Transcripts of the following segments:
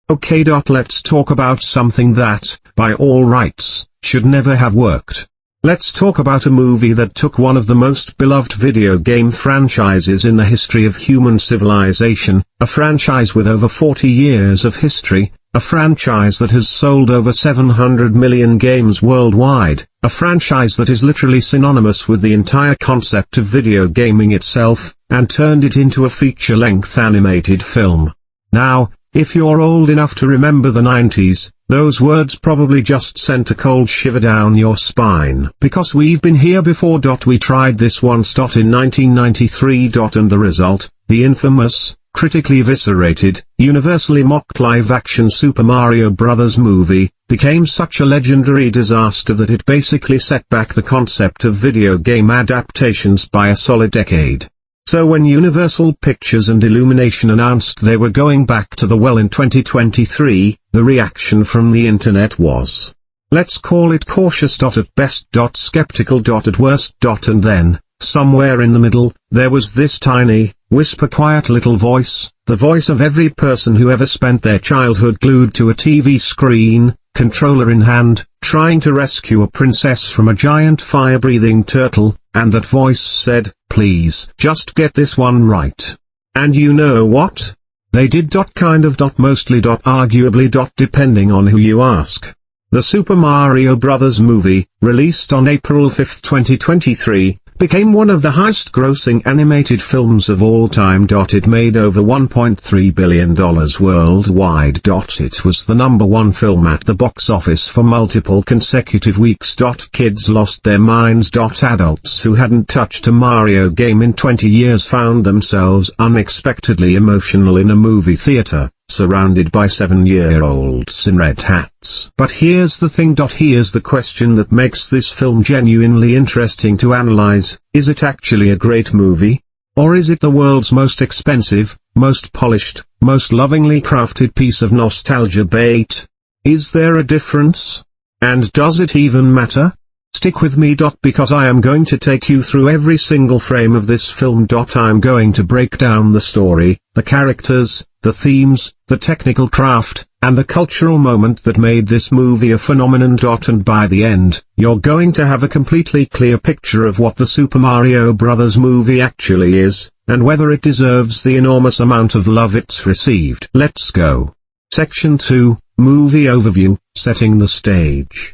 Okay. Let's talk about something that, by all rights, should never have worked. Let's talk about a movie that took one of the most beloved video game franchises in the history of human civilization, a franchise with over 40 years of history, a franchise that has sold over 700 million games worldwide, a franchise that is literally synonymous with the entire concept of video gaming itself, and turned it into a feature-length animated film. Now, if you're old enough to remember the 90s, those words probably just sent a cold shiver down your spine. Because we've been here before. We tried this once. In 1993. And the result, the infamous, critically eviscerated, universally mocked live-action Super Mario Bros. Movie, became such a legendary disaster that it basically set back the concept of video game adaptations by a solid decade. So when Universal Pictures and Illumination announced they were going back to the well in 2023, the reaction from the internet was, let's call it cautious. At best. Skeptical. At worst. And then, somewhere in the middle, there was this tiny, whisper-quiet little voice, the voice of every person who ever spent their childhood glued to a TV screen, controller in hand, trying to rescue a princess from a giant fire-breathing turtle, and that voice said, please, just get this one right. And you know what? They did. Kind of. Mostly. Arguably. Depending on who you ask. The Super Mario Bros. Movie, released on April 5, 2023, became one of the highest-grossing animated films of all time. It made over $1.3 billion worldwide. It was the #1 film at the box office for multiple consecutive weeks. Kids lost their minds. Adults who hadn't touched a Mario game in 20 years found themselves unexpectedly emotional in a movie theater, surrounded by 7-year-olds in red hats. But here's the thing. Here's the question that makes this film genuinely interesting to analyze: is it actually a great movie? Or is it the world's most expensive, most polished, most lovingly crafted piece of nostalgia bait? Is there a difference? And does it even matter? Stick with me. Because I am going to take you through every single frame of this film. I'm going to break down the story, the characters, the themes, the technical craft, and the cultural moment that made this movie a phenomenon. And by the end, you're going to have a completely clear picture of what the Super Mario Bros. Movie actually is, and whether it deserves the enormous amount of love it's received. Let's go. Section 2, Movie Overview, Setting the Stage.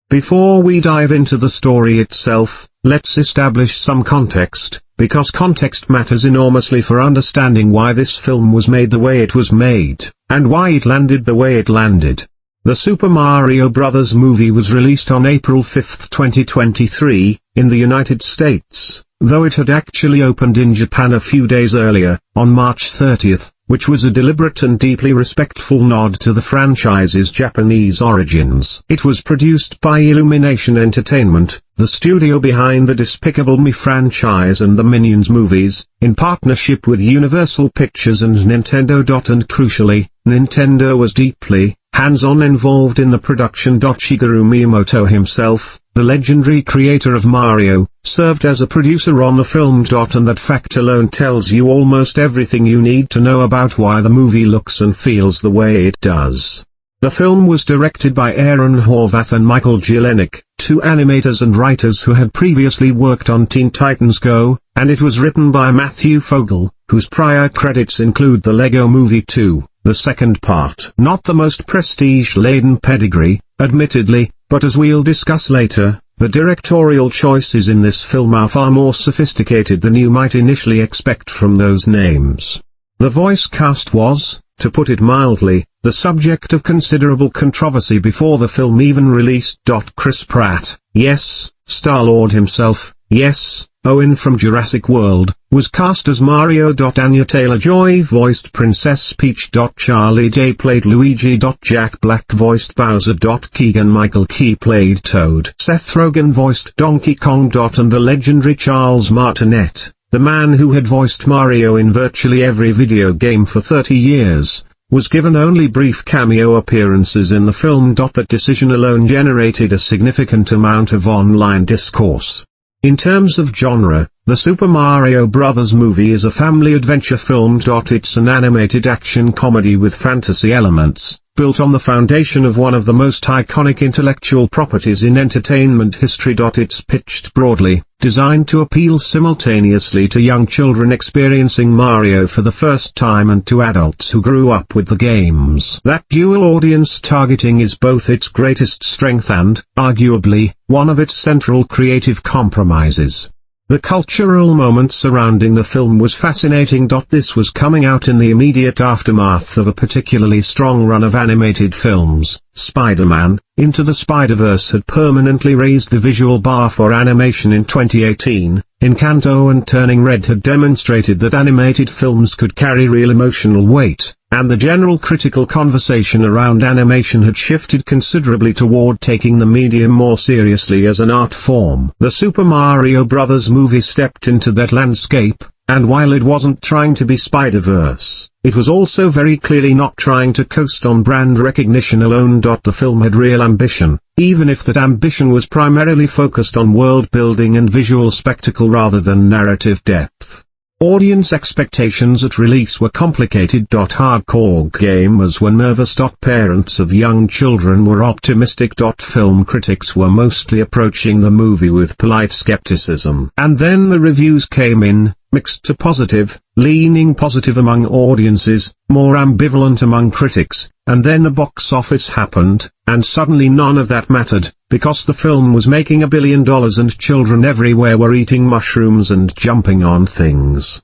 Before we dive into the story itself, let's establish some context, because context matters enormously for understanding why this film was made the way it was made, and why it landed the way it landed. The Super Mario Bros. Movie was released on April 5, 2023, in the United States, though it had actually opened in Japan a few days earlier, on March 30th, which was a deliberate and deeply respectful nod to the franchise's Japanese origins. It was produced by Illumination Entertainment, the studio behind the Despicable Me franchise and the Minions movies, in partnership with Universal Pictures and Nintendo. And crucially, Nintendo was deeply, hands-on involved in the production. Shigeru Miyamoto himself, the legendary creator of Mario, served as a producer on the film. And that fact alone tells you almost everything you need to know about why the movie looks and feels the way it does. The film was directed by Aaron Horvath and Michael Jelenic, two animators and writers who had previously worked on Teen Titans Go, and it was written by Matthew Fogel, whose prior credits include the Lego Movie 2, the second part. Not the most prestige-laden pedigree, admittedly, but as we'll discuss later, the directorial choices in this film are far more sophisticated than you might initially expect from those names. The voice cast was, to put it mildly, the subject of considerable controversy before the film even released. Chris Pratt, yes, Star-Lord himself, yes, Owen from Jurassic World, was cast as Mario. Anya Taylor-Joy voiced Princess Peach. Charlie Day played Luigi. Jack Black voiced Bowser. Keegan-Michael Key played Toad. Seth Rogen voiced Donkey Kong. And the legendary Charles Martinet, the man who had voiced Mario in virtually every video game for 30 years, was given only brief cameo appearances in the film. That decision alone generated a significant amount of online discourse. In terms of genre, the Super Mario Bros. Movie is a family adventure film. It's an animated action comedy with fantasy elements, built on the foundation of one of the most iconic intellectual properties in entertainment history. It's pitched broadly, designed to appeal simultaneously to young children experiencing Mario for the first time and to adults who grew up with the games. That dual audience targeting is both its greatest strength and, arguably, one of its central creative compromises. The cultural moment surrounding the film was fascinating. This was coming out in the immediate aftermath of a particularly strong run of animated films. Spider-Man, Into the Spider-Verse had permanently raised the visual bar for animation in 2018. Encanto and Turning Red had demonstrated that animated films could carry real emotional weight, and the general critical conversation around animation had shifted considerably toward taking the medium more seriously as an art form. The Super Mario Bros. Movie stepped into that landscape, and while it wasn't trying to be Spider-Verse, it was also very clearly not trying to coast on brand recognition alone. The film had real ambition, even if that ambition was primarily focused on world building and visual spectacle rather than narrative depth. Audience expectations at release were complicated. Hardcore gamers were nervous. Parents of young children were optimistic. Film critics were mostly approaching the movie with polite skepticism. And then the reviews came in, mixed to positive, leaning positive among audiences, more ambivalent among critics, and then the box office happened, and suddenly none of that mattered, because the film was making $1 billion and children everywhere were eating mushrooms and jumping on things.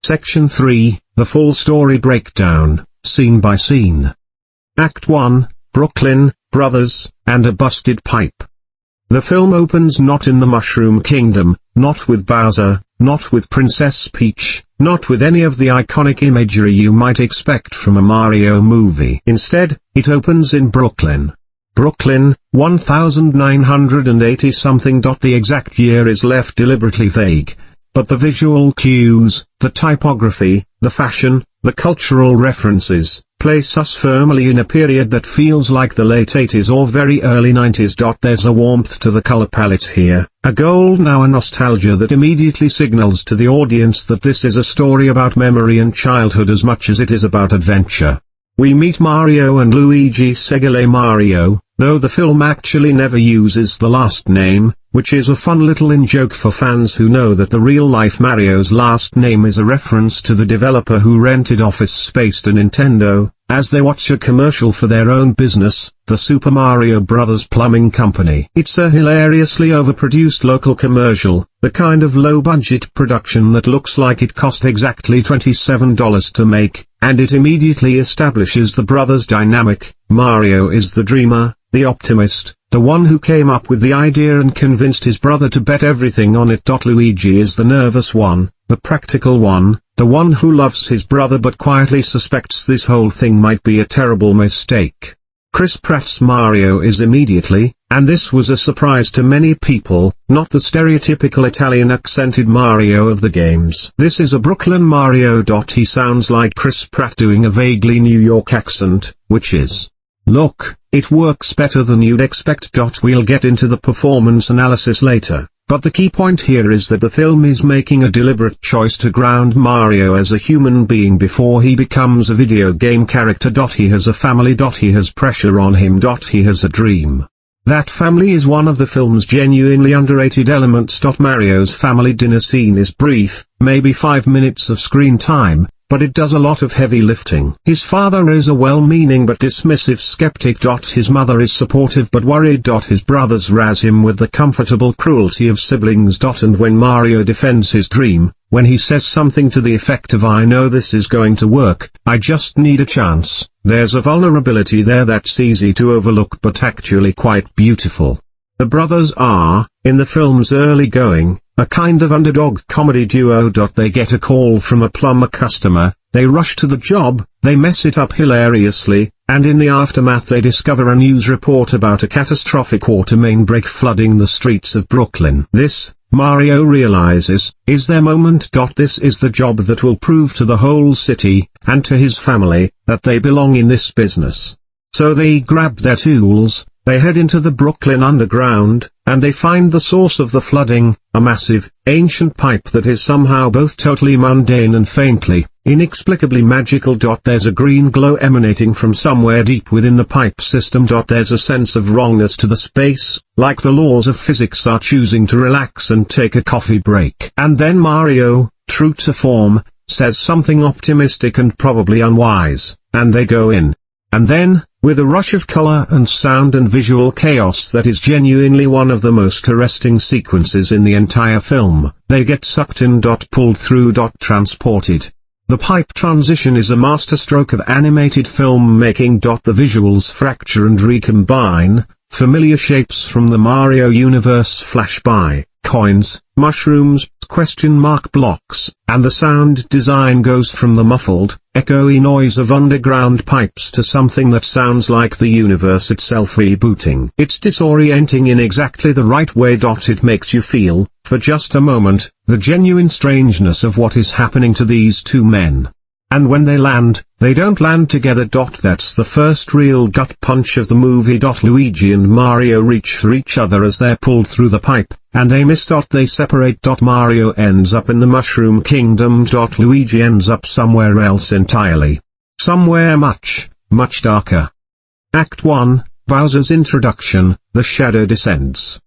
Section 3, The Full Story Breakdown, Scene by Scene. Act 1, Brooklyn, Brothers, and a Busted Pipe. The film opens not in the Mushroom Kingdom, not with Bowser, not with Princess Peach, not with any of the iconic imagery you might expect from a Mario movie. Instead, it opens in Brooklyn. Brooklyn, 1980-something. The exact year is left deliberately vague, but the visual cues, the typography, the fashion, the cultural references, place us firmly in a period that feels like the late 80s or very early 90s. There's a warmth to the color palette here, a golden hour nostalgia that immediately signals to the audience that this is a story about memory and childhood as much as it is about adventure. We meet Mario and Luigi Segale Mario, though the film actually never uses the last name, which is a fun little in-joke for fans who know that the real-life Mario's last name is a reference to the developer who rented office space to Nintendo, as they watch a commercial for their own business, the Super Mario Bros. Plumbing Company. It's a hilariously overproduced local commercial, the kind of low-budget production that looks like it cost exactly $27 to make, and it immediately establishes the brothers' dynamic. Mario is the dreamer, the optimist, the one who came up with the idea and convinced his brother to bet everything on it. Luigi is the nervous one, the practical one, the one who loves his brother but quietly suspects this whole thing might be a terrible mistake. Chris Pratt's Mario is immediately, and this was a surprise to many people, not the stereotypical Italian-accented Mario of the games. This is a Brooklyn Mario. He sounds like Chris Pratt doing a vaguely New York accent, which is, look, it works better than you'd expect. We'll get into the performance analysis later, but the key point here is that the film is making a deliberate choice to ground Mario as a human being before he becomes a video game character. He has a family. He has pressure on him. He has a dream. That family is one of the film's genuinely underrated elements. Mario's family dinner scene is brief, maybe 5 minutes of screen time, but it does a lot of heavy lifting. His father is a well-meaning but dismissive skeptic. His mother is supportive but worried. His brothers razz him with the comfortable cruelty of siblings. And when Mario defends his dream, when he says something to the effect of "I know this is going to work, I just need a chance," there's a vulnerability there that's easy to overlook but actually quite beautiful. The brothers are, in the film's early going, a kind of underdog comedy duo. They get a call from a plumber customer, they rush to the job, they mess it up hilariously, and in the aftermath they discover a news report about a catastrophic water main break flooding the streets of Brooklyn. This, Mario realizes, is their moment. This is the job that will prove to the whole city, and to his family, that they belong in this business. So they grab their tools, they head into the Brooklyn underground, and they find the source of the flooding, a massive, ancient pipe that is somehow both totally mundane and faintly, inexplicably magical. There's a green glow emanating from somewhere deep within the pipe system. There's a sense of wrongness to the space, like the laws of physics are choosing to relax and take a coffee break. And then Mario, true to form, says something optimistic and probably unwise, and they go in. And then, with a rush of color and sound and visual chaos that is genuinely one of the most arresting sequences in the entire film, they get sucked in. Pulled through. Transported. The pipe transition is a masterstroke of animated filmmaking. The visuals fracture and recombine, familiar shapes from the Mario universe flash by, coins, mushrooms, blocks, and the sound design goes from the muffled, echoey noise of underground pipes to something that sounds like the universe itself rebooting. It's disorienting in exactly the right way. It makes you feel, for just a moment, the genuine strangeness of what is happening to these two men. And when they land, they don't land together. That's the first real gut punch of the movie. Luigi and Mario reach for each other as they're pulled through the pipe, and they miss. They separate. Mario ends up in the Mushroom Kingdom. Luigi ends up somewhere else entirely. Somewhere much, much darker. Act 1, Bowser's Introduction, The Shadow Descends.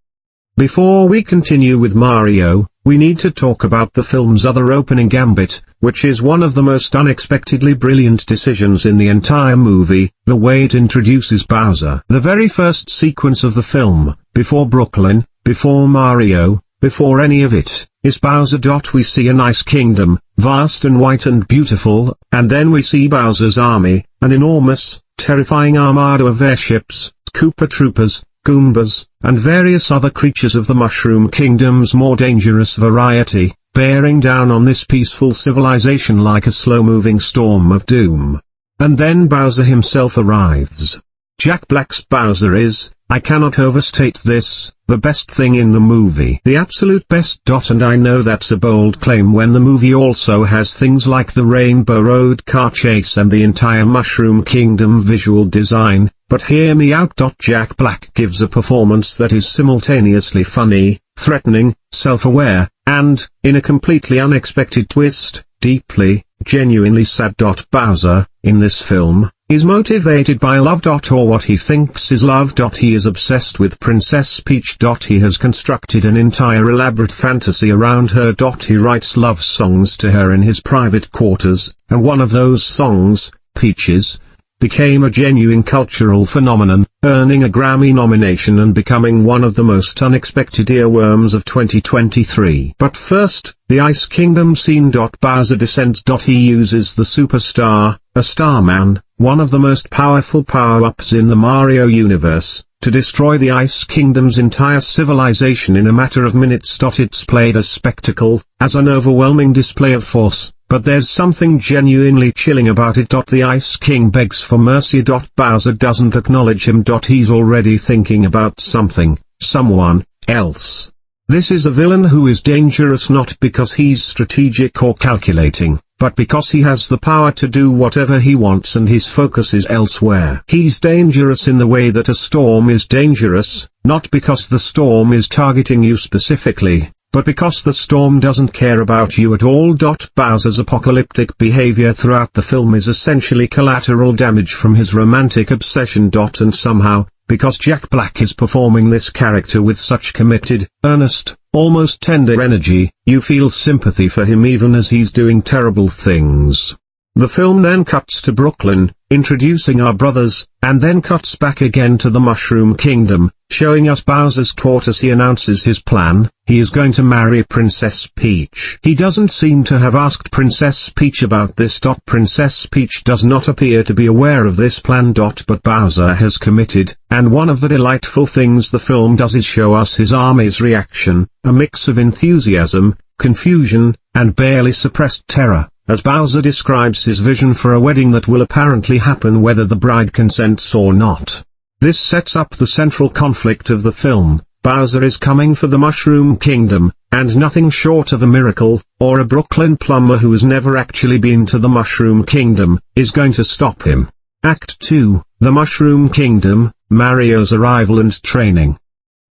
Before we continue with Mario, we need to talk about the film's other opening gambit, which is one of the most unexpectedly brilliant decisions in the entire movie, the way it introduces Bowser. The very first sequence of the film, before Brooklyn, before Mario, before any of it, is Bowser. We see an ice kingdom, vast and white and beautiful, and then we see Bowser's army, an enormous, terrifying armada of airships, Koopa Troopers, Goombas, and various other creatures of the Mushroom Kingdom's more dangerous variety, bearing down on this peaceful civilization like a slow-moving storm of doom. And then Bowser himself arrives. Jack Black's Bowser is, I cannot overstate this, the best thing in the movie. The absolute best. And I know that's a bold claim when the movie also has things like the Rainbow Road car chase and the entire Mushroom Kingdom visual design, but hear me out. Jack Black gives a performance that is simultaneously funny, threatening, self-aware, and, in a completely unexpected twist, deeply, genuinely sad. Bowser, in this film, is motivated by love. Or what he thinks is love. He is obsessed with Princess Peach. He has constructed an entire elaborate fantasy around her. He writes love songs to her in his private quarters, and one of those songs, Peaches, became a genuine cultural phenomenon, earning a Grammy nomination and becoming one of the most unexpected earworms of 2023. But first, the Ice Kingdom scene. Bowser descends. He uses the superstar, a Starman, one of the most powerful power-ups in the Mario universe, to destroy the Ice Kingdom's entire civilization in a matter of minutes. It's played as spectacle, as an overwhelming display of force, but there's something genuinely chilling about it. The Ice King begs for mercy. Bowser doesn't acknowledge him. He's already thinking about something, someone else. This is a villain who is dangerous not because he's strategic or calculating, but because he has the power to do whatever he wants and his focus is elsewhere. He's dangerous in the way that a storm is dangerous, not because the storm is targeting you specifically, but because the storm doesn't care about you at all. Bowser's apocalyptic behavior throughout the film is essentially collateral damage from his romantic obsession. And somehow, because Jack Black is performing this character with such committed, earnest, almost tender energy, you feel sympathy for him even as he's doing terrible things. The film then cuts to Brooklyn, introducing our brothers, and then cuts back again to the Mushroom Kingdom, showing us Bowser's court as he announces his plan. He is going to marry Princess Peach. He doesn't seem to have asked Princess Peach about this. Princess Peach does not appear to be aware of this plan. But Bowser has committed, and one of the delightful things the film does is show us his army's reaction, a mix of enthusiasm, confusion, and barely suppressed terror, as Bowser describes his vision for a wedding that will apparently happen whether the bride consents or not. This sets up the central conflict of the film. Bowser is coming for the Mushroom Kingdom, and nothing short of a miracle, or a Brooklyn plumber who has never actually been to the Mushroom Kingdom, is going to stop him. Act 2, The Mushroom Kingdom, Mario's Arrival and Training.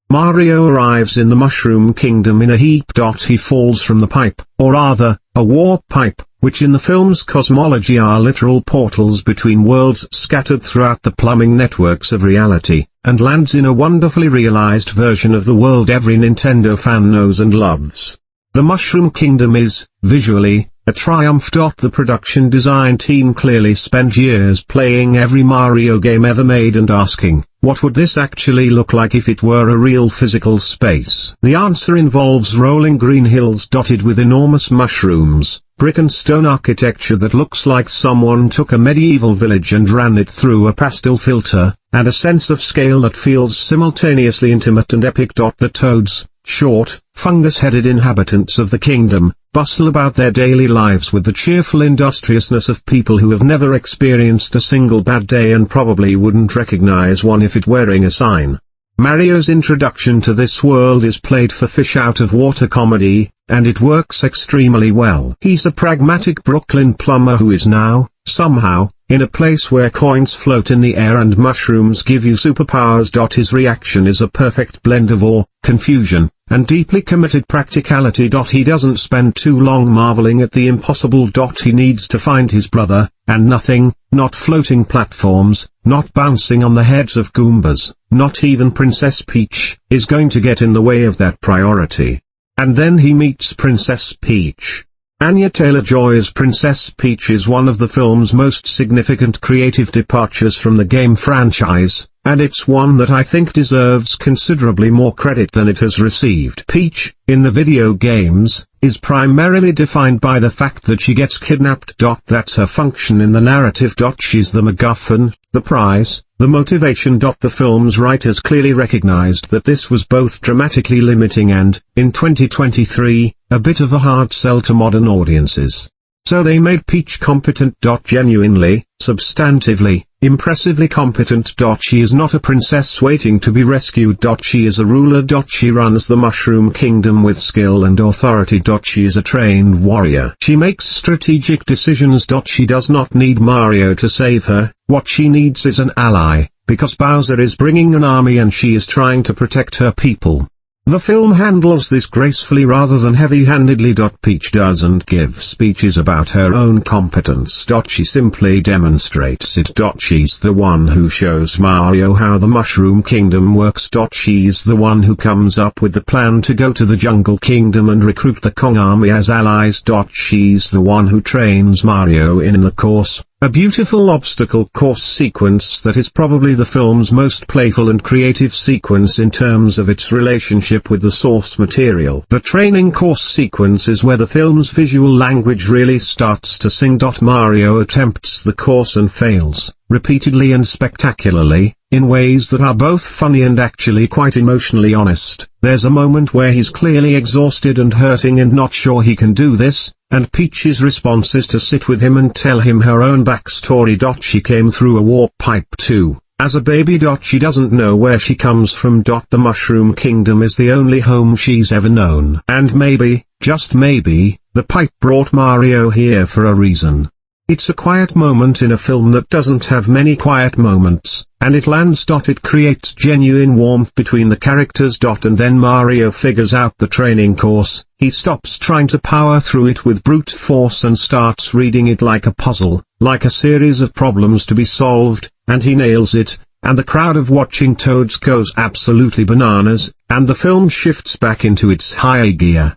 Mario arrives in the Mushroom Kingdom in a heap. He falls from the pipe, or rather, a warp pipe, which in the film's cosmology are literal portals between worlds scattered throughout the plumbing networks of reality, and lands in a wonderfully realized version of the world every Nintendo fan knows and loves. The Mushroom Kingdom is, visually, a triumph. The production design team clearly spent years playing every Mario game ever made and asking, what would this actually look like if it were a real physical space? The answer involves rolling green hills dotted with enormous mushrooms, brick and stone architecture that looks like someone took a medieval village and ran it through a pastel filter, and a sense of scale that feels simultaneously intimate and epic. The toads, short, fungus-headed inhabitants of the kingdom, bustle about their daily lives with the cheerful industriousness of people who have never experienced a single bad day and probably wouldn't recognize one if it wearing a sign. Mario's introduction to this world is played for fish-out-of-water comedy, and it works extremely well. He's a pragmatic Brooklyn plumber who is now, somehow, in a place where coins float in the air and mushrooms give you superpowers. His reaction is a perfect blend of awe, confusion, and deeply committed practicality. He doesn't spend too long marveling at the impossible. He needs to find his brother, and nothing, not floating platforms, not bouncing on the heads of Goombas, not even Princess Peach, is going to get in the way of that priority. And then he meets Princess Peach. Anya Taylor-Joy's Princess Peach is one of the film's most significant creative departures from the game franchise, and it's one that I think deserves considerably more credit than it has received. Peach, in the video games, is primarily defined by the fact that she gets kidnapped. That's her function in the narrative. She's the MacGuffin, the prize, the motivation. The film's writers clearly recognized that this was both dramatically limiting and, in 2023, a bit of a hard sell to modern audiences. So they made Peach competent. Genuinely, substantively, impressively competent. She is not a princess waiting to be rescued. She is a ruler. She runs the Mushroom Kingdom with skill and authority. She is a trained warrior. She makes strategic decisions. She does not need Mario to save her. What she needs is an ally, because Bowser is bringing an army and she is trying to protect her people. The film handles this gracefully rather than heavy-handedly. Peach doesn't give speeches about her own competence. She simply demonstrates it. She's the one who shows Mario how the Mushroom Kingdom works. She's the one who comes up with the plan to go to the Jungle Kingdom and recruit the Kong army as allies. She's the one who trains Mario in the course, a beautiful obstacle course sequence that is probably the film's most playful and creative sequence in terms of its relationship with the source material. The training course sequence is where the film's visual language really starts to sing. Mario attempts the course and fails, repeatedly and spectacularly, in ways that are both funny and actually quite emotionally honest. There's a moment where he's clearly exhausted and hurting and not sure he can do this, and Peach's response is to sit with him and tell him her own backstory. She came through a warp pipe too, as a baby. She doesn't know where she comes from. The Mushroom Kingdom is the only home she's ever known. And maybe, just maybe, the pipe brought Mario here for a reason. It's a quiet moment in a film that doesn't have many quiet moments, and it lands. It creates genuine warmth between the characters. And then Mario figures out the training course, he stops trying to power through it with brute force and starts reading it like a puzzle, like a series of problems to be solved, and he nails it, and the crowd of watching toads goes absolutely bananas, and the film shifts back into its high gear.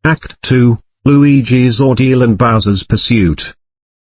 Act 2, Luigi's Ordeal and Bowser's Pursuit.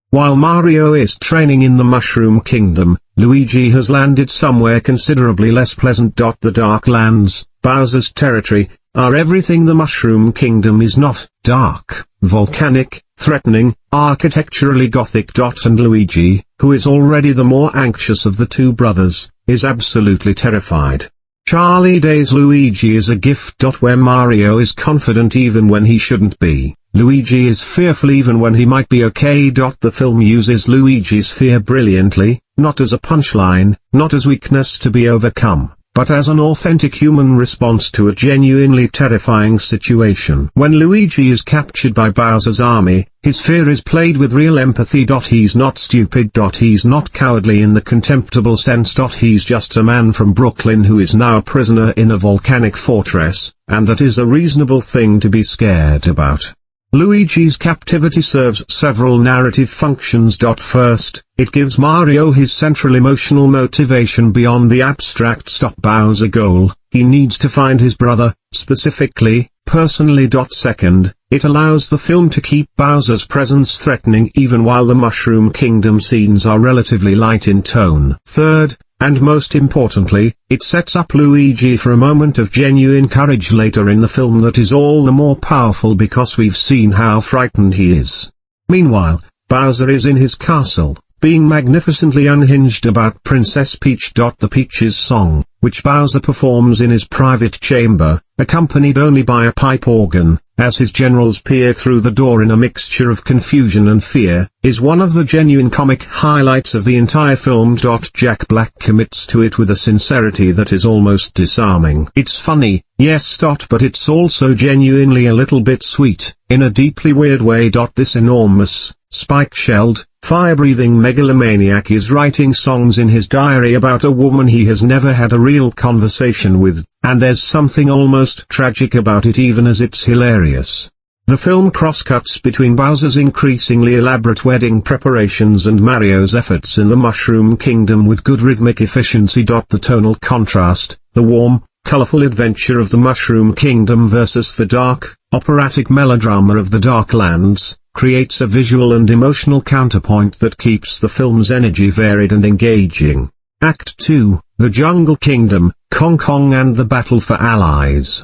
While Mario is training in the Mushroom Kingdom, Luigi has landed somewhere considerably less pleasant. The Dark Lands, Bowser's territory, are everything the Mushroom Kingdom is not: dark, volcanic, threatening, architecturally gothic. And Luigi, who is already the more anxious of the two brothers, is absolutely terrified. Charlie Day's Luigi is a gift. Where Mario is confident even when he shouldn't be, Luigi is fearful even when he might be okay. The film uses Luigi's fear brilliantly, not as a punchline, not as weakness to be overcome, but as an authentic human response to a genuinely terrifying situation. When Luigi is captured by Bowser's army, his fear is played with real empathy. He's not stupid. He's not cowardly in the contemptible sense. He's just a man from Brooklyn who is now a prisoner in a volcanic fortress, and that is a reasonable thing to be scared about. Luigi's captivity serves several narrative functions. First, it gives Mario his central emotional motivation beyond the abstract stop Bowser goal. He needs to find his brother, specifically, personally. Second, it allows the film to keep Bowser's presence threatening even while the Mushroom Kingdom scenes are relatively light in tone. Third, and most importantly, it sets up Luigi for a moment of genuine courage later in the film that is all the more powerful because we've seen how frightened he is. Meanwhile, Bowser is in his castle, being magnificently unhinged about Princess Peach. The Peach's song, which Bowser performs in his private chamber, accompanied only by a pipe organ, as his generals peer through the door in a mixture of confusion and fear, is one of the genuine comic highlights of the entire film. Jack Black commits to it with a sincerity that is almost disarming. It's funny, yes, but it's also genuinely a little bit sweet, in a deeply weird way. This enormous, spike-shelled, fire-breathing megalomaniac is writing songs in his diary about a woman he has never had a real conversation with, and there's something almost tragic about it even as it's hilarious. The film crosscuts between Bowser's increasingly elaborate wedding preparations and Mario's efforts in the Mushroom Kingdom with good rhythmic efficiency. The tonal contrast, the warm, colorful adventure of the Mushroom Kingdom versus the dark, operatic melodrama of the Dark Lands, creates a visual and emotional counterpoint that keeps the film's energy varied and engaging. Act 2, The Jungle Kingdom, Kong and the Battle for Allies.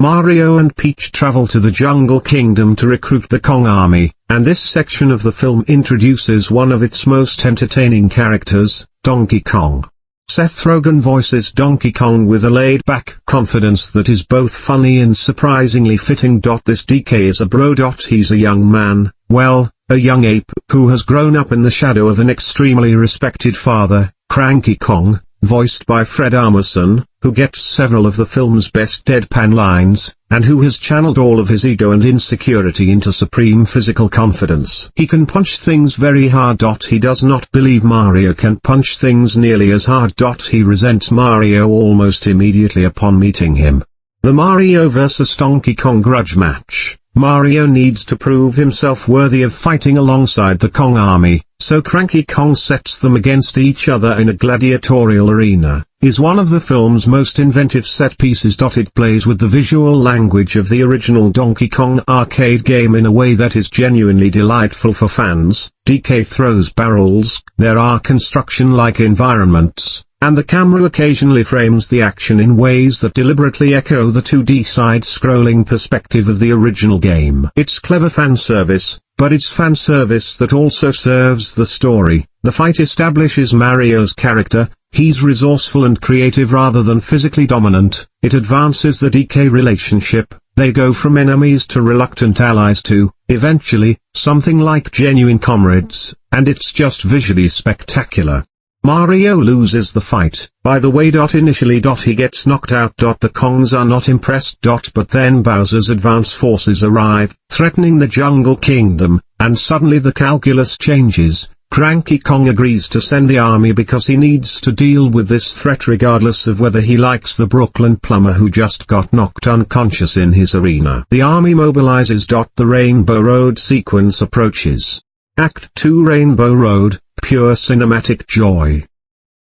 Mario and Peach travel to the Jungle Kingdom to recruit the Kong army, and this section of the film introduces one of its most entertaining characters, Donkey Kong. Seth Rogen voices Donkey Kong with a laid-back confidence that is both funny and surprisingly fitting. This DK is a bro. He's a young man, well, a young ape, who has grown up in the shadow of an extremely respected father, Cranky Kong, voiced by Fred Armisen, who gets several of the film's best deadpan lines, and who has channeled all of his ego and insecurity into supreme physical confidence. He can punch things very hard. He does not believe Mario can punch things nearly as hard. He resents Mario almost immediately upon meeting him. The Mario vs Donkey Kong grudge match. Mario needs to prove himself worthy of fighting alongside the Kong army, so Cranky Kong sets them against each other in a gladiatorial arena, is one of the film's most inventive set pieces. It plays with the visual language of the original Donkey Kong arcade game in a way that is genuinely delightful for fans. DK throws barrels, there are construction-like environments, and the camera occasionally frames the action in ways that deliberately echo the 2D side-scrolling perspective of the original game. It's clever fan service, but it's fan service that also serves the story. The fight establishes Mario's character, he's resourceful and creative rather than physically dominant. It advances the DK relationship, they go from enemies to reluctant allies to, eventually, something like genuine comrades, and it's just visually spectacular. Mario loses the fight, by the way. Initially he gets knocked out. The Kongs are not impressed. But then Bowser's advance forces arrive, threatening the Jungle Kingdom, and suddenly the calculus changes. Cranky Kong agrees to send the army because he needs to deal with this threat regardless of whether he likes the Brooklyn plumber who just got knocked unconscious in his arena. The army mobilizes. The Rainbow Road sequence approaches. Act 2 Rainbow Road, pure cinematic joy.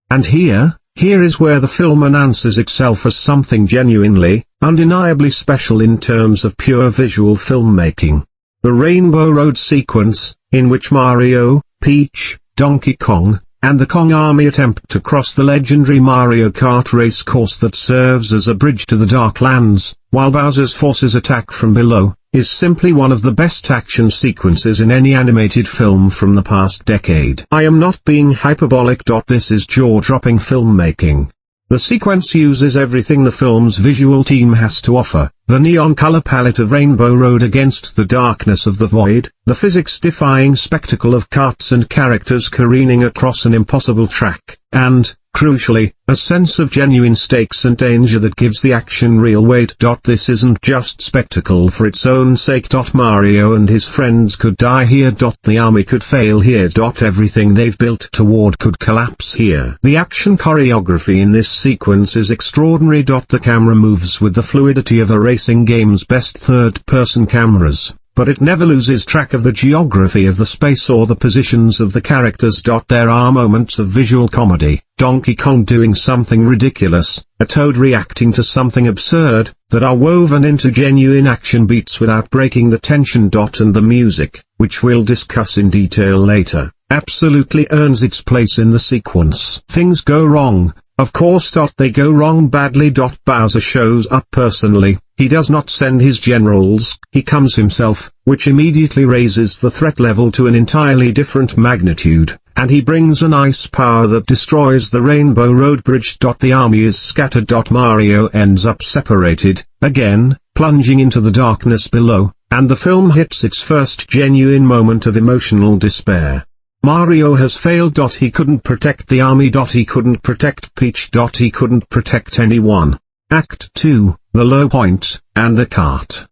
And here is where the film announces itself as something genuinely, undeniably special in terms of pure visual filmmaking. The Rainbow Road sequence, in which Mario, Peach, Donkey Kong, and the Kong army attempt to cross the legendary Mario Kart race course that serves as a bridge to the Dark Lands, while Bowser's forces attack from below, is simply one of the best action sequences in any animated film from the past decade. I am not being hyperbolic. This is jaw-dropping filmmaking. The sequence uses everything the film's visual team has to offer, the neon color palette of Rainbow Road against the darkness of the void, the physics-defying spectacle of carts and characters careening across an impossible track, and, crucially, a sense of genuine stakes and danger that gives the action real weight. This isn't just spectacle for its own sake. Mario and his friends could die here. The army could fail here. Everything they've built toward could collapse here. The action choreography in this sequence is extraordinary. The camera moves with the fluidity of a racing game's best third-person cameras, but it never loses track of the geography of the space or the positions of the characters. There are moments of visual comedy, Donkey Kong doing something ridiculous, a Toad reacting to something absurd, that are woven into genuine action beats without breaking the tension. And the music, which we'll discuss in detail later, absolutely earns its place in the sequence. Things go wrong. Of course. They go wrong badly. Bowser shows up personally. He does not send his generals, he comes himself, which immediately raises the threat level to an entirely different magnitude, and he brings an ice power that destroys the Rainbow Road Bridge. The army is scattered. Mario ends up separated, again, plunging into the darkness below, and the film hits its first genuine moment of emotional despair. Mario has failed. He couldn't protect the army. He couldn't protect Peach. He couldn't protect anyone. Act 2, the low point, and the cart.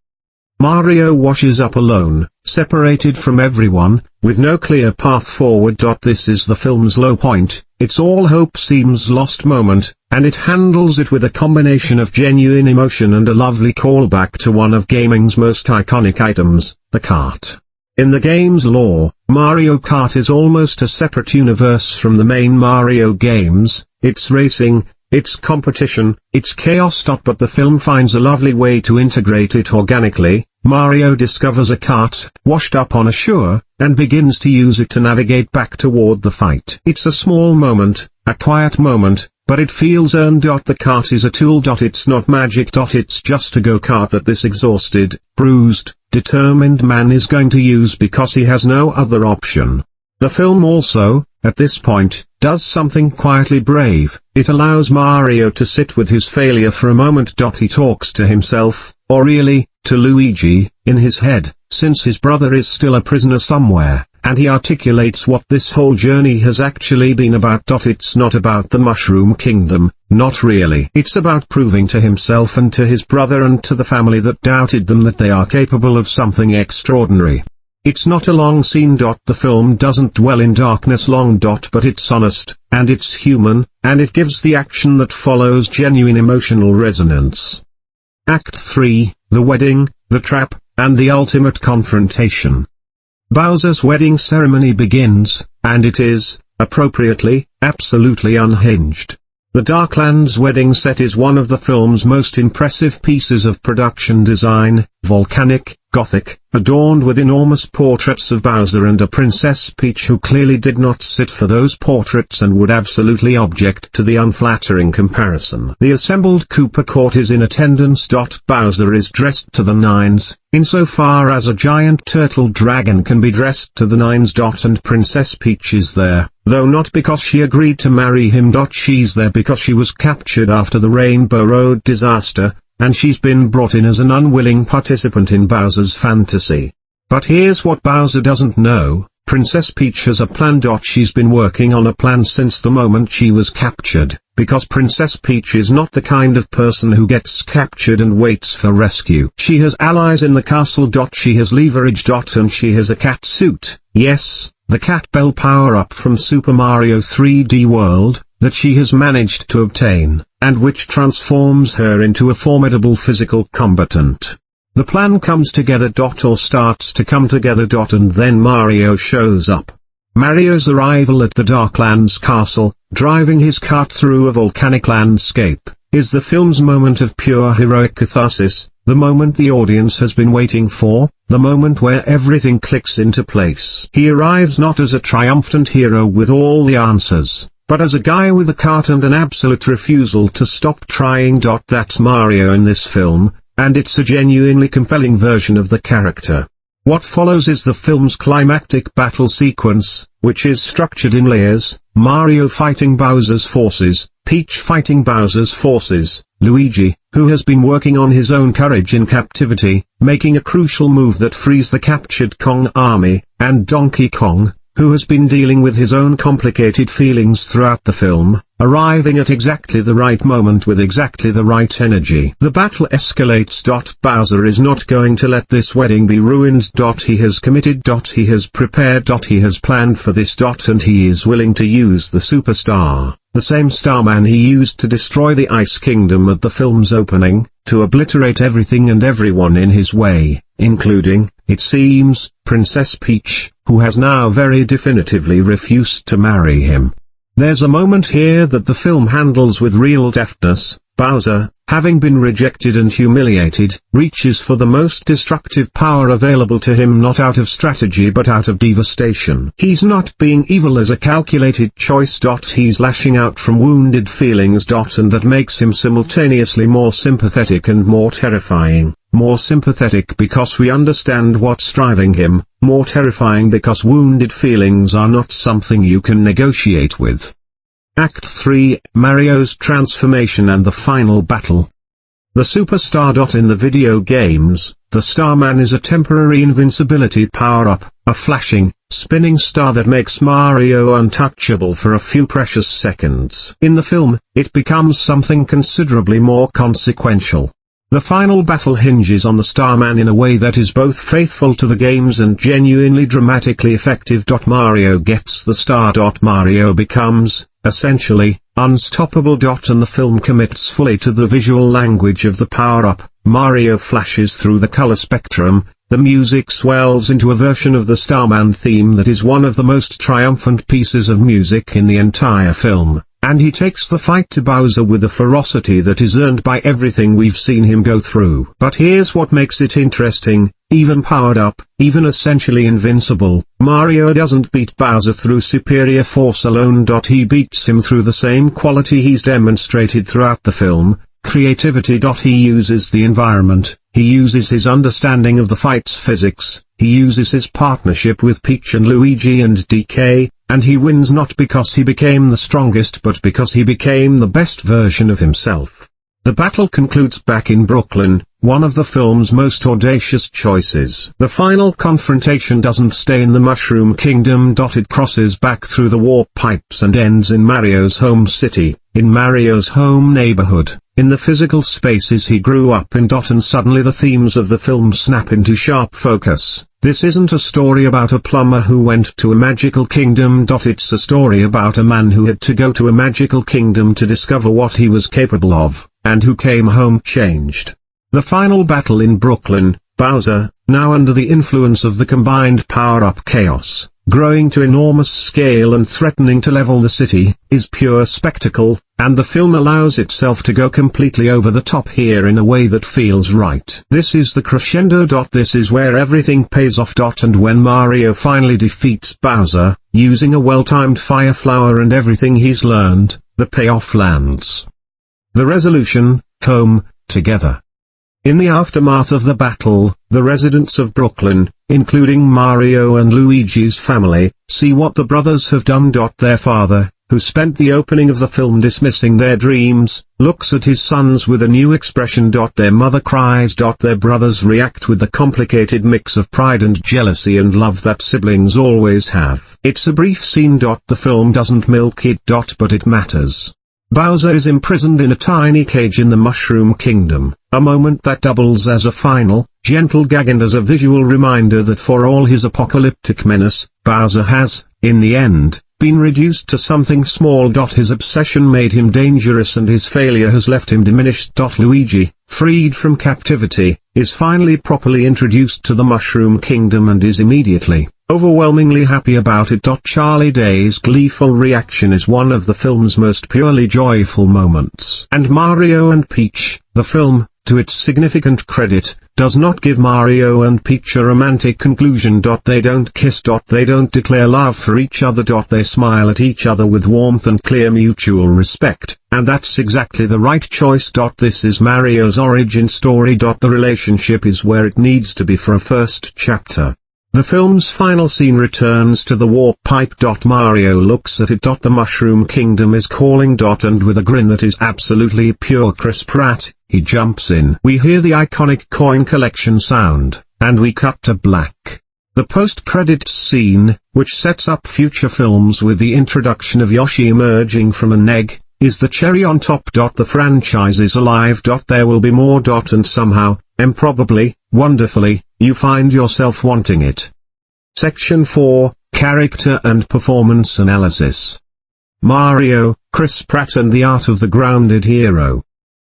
Mario washes up alone, separated from everyone, with no clear path forward. This is the film's low point, its all hope seems lost moment, and it handles it with a combination of genuine emotion and a lovely callback to one of gaming's most iconic items, the cart. In the game's lore, Mario Kart is almost a separate universe from the main Mario games. It's racing, it's competition, it's chaos. But the film finds a lovely way to integrate it organically. Mario discovers a cart, washed up on a shore, and begins to use it to navigate back toward the fight. It's a small moment, a quiet moment, but it feels earned. The cart is a tool. It's not magic. It's just a go-kart that this exhausted, bruised, determined man is going to use because he has no other option. The film also, at this point, does something quietly brave. It allows Mario to sit with his failure for a moment. He talks to himself, or really, to Luigi, in his head, since his brother is still a prisoner somewhere, and he articulates what this whole journey has actually been about. It's not about the Mushroom Kingdom, not really. It's about proving to himself and to his brother and to the family that doubted them that they are capable of something extraordinary. It's not a long scene. The film doesn't dwell in darkness long. But it's honest, and it's human, and it gives the action that follows genuine emotional resonance. Act 3, the wedding, the trap, and the ultimate confrontation. Bowser's wedding ceremony begins, and it is, appropriately, absolutely unhinged. The Darklands wedding set is one of the film's most impressive pieces of production design, volcanic, gothic, adorned with enormous portraits of Bowser and a Princess Peach who clearly did not sit for those portraits and would absolutely object to the unflattering comparison. The assembled Koopa court is in attendance. Bowser is dressed to the nines, insofar as a giant turtle dragon can be dressed to the nines. And Princess Peach is there, though not because she agreed to marry him. She's there because she was captured after the Rainbow Road disaster, and she's been brought in as an unwilling participant in Bowser's fantasy. But here's what Bowser doesn't know, Princess Peach has a plan. She's been working on a plan since the moment she was captured, because Princess Peach is not the kind of person who gets captured and waits for rescue. She has allies in the castle. She has leverage. And she has a cat suit, yes, the cat bell power-up from Super Mario 3D World, that she has managed to obtain, and which transforms her into a formidable physical combatant. The plan comes together. Or starts to come together. And then Mario shows up. Mario's arrival at the Darklands castle, driving his cart through a volcanic landscape, is the film's moment of pure heroic catharsis, the moment the audience has been waiting for, the moment where everything clicks into place. He arrives not as a triumphant hero with all the answers, but as a guy with a cart and an absolute refusal to stop trying. That's Mario in this film, and it's a genuinely compelling version of the character. What follows is the film's climactic battle sequence, which is structured in layers: Mario fighting Bowser's forces, Peach fighting Bowser's forces, Luigi, who has been working on his own courage in captivity, making a crucial move that frees the captured Kong army, and Donkey Kong, who has been dealing with his own complicated feelings throughout the film, arriving at exactly the right moment with exactly the right energy. The battle escalates. Bowser is not going to let this wedding be ruined. He has committed. He has prepared. He has planned for this. And he is willing to use the superstar, the same Starman he used to destroy the Ice Kingdom at the film's opening, to obliterate everything and everyone in his way, including, it seems, Princess Peach, who has now very definitively refused to marry him. There's a moment here that the film handles with real deftness. Bowser, having been rejected and humiliated, reaches for the most destructive power available to him, not out of strategy but out of devastation. He's not being evil as a calculated choice. He's lashing out from wounded feelings. And that makes him simultaneously more sympathetic and more terrifying. More sympathetic because we understand what's driving him, more terrifying because wounded feelings are not something you can negotiate with. Act 3, Mario's transformation and the final battle. The superstar. In the video games, the Starman is a temporary invincibility power-up, a flashing, spinning star that makes Mario untouchable for a few precious seconds. In the film, it becomes something considerably more consequential. The final battle hinges on the Starman in a way that is both faithful to the games and genuinely dramatically effective. Mario gets the star. Mario becomes, essentially, unstoppable. And the film commits fully to the visual language of the power-up. Mario flashes through the color spectrum, the music swells into a version of the Starman theme that is one of the most triumphant pieces of music in the entire film. And he takes the fight to Bowser with a ferocity that is earned by everything we've seen him go through. But here's what makes it interesting: even powered up, even essentially invincible, Mario doesn't beat Bowser through superior force alone. He beats him through the same quality he's demonstrated throughout the film: creativity. He uses the environment, he uses his understanding of the fight's physics, he uses his partnership with Peach and Luigi and DK, and he wins not because he became the strongest but because he became the best version of himself. The battle concludes back in Brooklyn, one of the film's most audacious choices. The final confrontation doesn't stay in the Mushroom Kingdom. It crosses back through the warp pipes and ends in Mario's home city, in Mario's home neighborhood, in the physical spaces he grew up in. And suddenly the themes of the film snap into sharp focus. This isn't a story about a plumber who went to a magical kingdom. It's a story about a man who had to go to a magical kingdom to discover what he was capable of, and who came home changed. The final battle in Brooklyn, Bowser, now under the influence of the combined power-up chaos, growing to enormous scale and threatening to level the city, is pure spectacle, and the film allows itself to go completely over the top here in a way that feels right. This is the crescendo. This is where everything pays off. And when Mario finally defeats Bowser, using a well-timed fire flower and everything he's learned, the payoff lands. The resolution: home, together. In the aftermath of the battle, the residents of Brooklyn, including Mario and Luigi's family, see what the brothers have done. Their father, who spent the opening of the film dismissing their dreams, looks at his sons with a new expression. Their mother cries. Their brothers react with the complicated mix of pride and jealousy and love that siblings always have. It's a brief scene. The film doesn't milk it. But it matters. Bowser is imprisoned in a tiny cage in the Mushroom Kingdom, a moment that doubles as a final, gentle gag and as a visual reminder that for all his apocalyptic menace, Bowser has, in the end, been reduced to something small. His obsession made him dangerous and his failure has left him diminished. Luigi, freed from captivity, is finally properly introduced to the Mushroom Kingdom and is immediately, overwhelmingly happy about it. Charlie Day's gleeful reaction is one of the film's most purely joyful moments. And Mario and Peach, the film, to its significant credit, does not give Mario and Peach a romantic conclusion. They don't kiss. They don't declare love for each other. They smile at each other with warmth and clear mutual respect, and that's exactly the right choice. This is Mario's origin story. The relationship is where it needs to be for a first chapter. The film's final scene returns to the warp pipe. Mario looks at it. The Mushroom Kingdom is calling. And with a grin that is absolutely pure Chris Pratt, he jumps in. We hear the iconic coin collection sound, and we cut to black. The post-credits scene, which sets up future films with the introduction of Yoshi emerging from an egg, is the cherry on top. The franchise is alive. There will be more. And somehow, improbably, wonderfully, you find yourself wanting it. Section 4, Character and Performance Analysis. Mario, Chris Pratt and the Art of the Grounded Hero.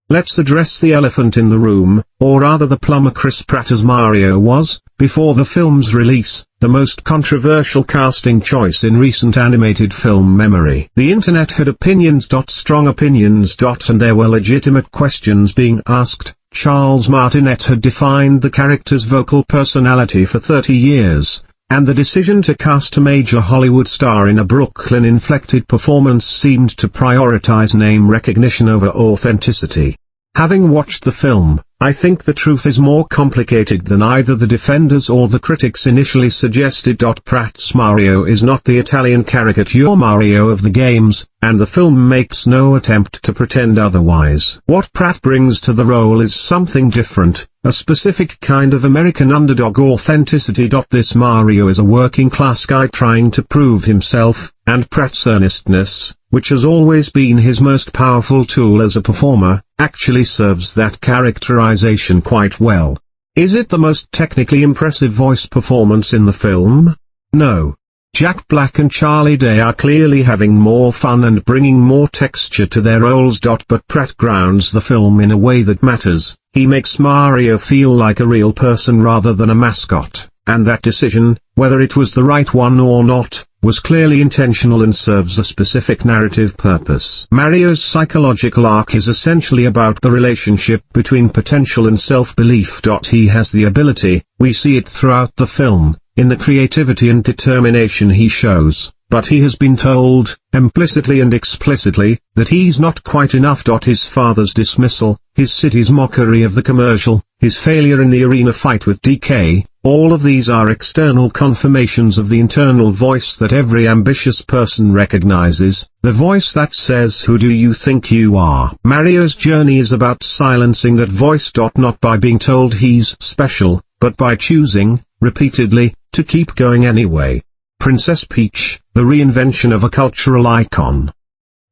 Let's address the elephant in the room, or rather the plumber. Chris Pratt as Mario was, before the film's release, the most controversial casting choice in recent animated film memory. The internet had opinions. Strong opinions. And there were legitimate questions being asked. Charles Martinet had defined the character's vocal personality for 30 years, and the decision to cast a major Hollywood star in a Brooklyn-inflected performance seemed to prioritize name recognition over authenticity. Having watched the film, I think the truth is more complicated than either the defenders or the critics initially suggested. Pratt's Mario is not the Italian caricature Mario of the games, and the film makes no attempt to pretend otherwise. What Pratt brings to the role is something different, a specific kind of American underdog authenticity. This Mario is a working-class guy trying to prove himself, and Pratt's earnestness, which has always been his most powerful tool as a performer, actually serves that characterization quite well. Is it the most technically impressive voice performance in the film? No. Jack Black and Charlie Day are clearly having more fun and bringing more texture to their roles. But Pratt grounds the film in a way that matters. He makes Mario feel like a real person rather than a mascot, and that decision, whether it was the right one or not, was clearly intentional and serves a specific narrative purpose. Mario's psychological arc is essentially about the relationship between potential and self-belief. He has the ability, we see it throughout the film, in the creativity and determination he shows, but he has been told, implicitly and explicitly, that he's not quite enough. His father's dismissal, his city's mockery of the commercial, his failure in the arena fight with DK, all of these are external confirmations of the internal voice that every ambitious person recognizes, the voice that says, "Who do you think you are?" Mario's journey is about silencing that voice. Not by being told he's special, but by choosing, repeatedly, to keep going anyway. Princess Peach, the reinvention of a cultural icon.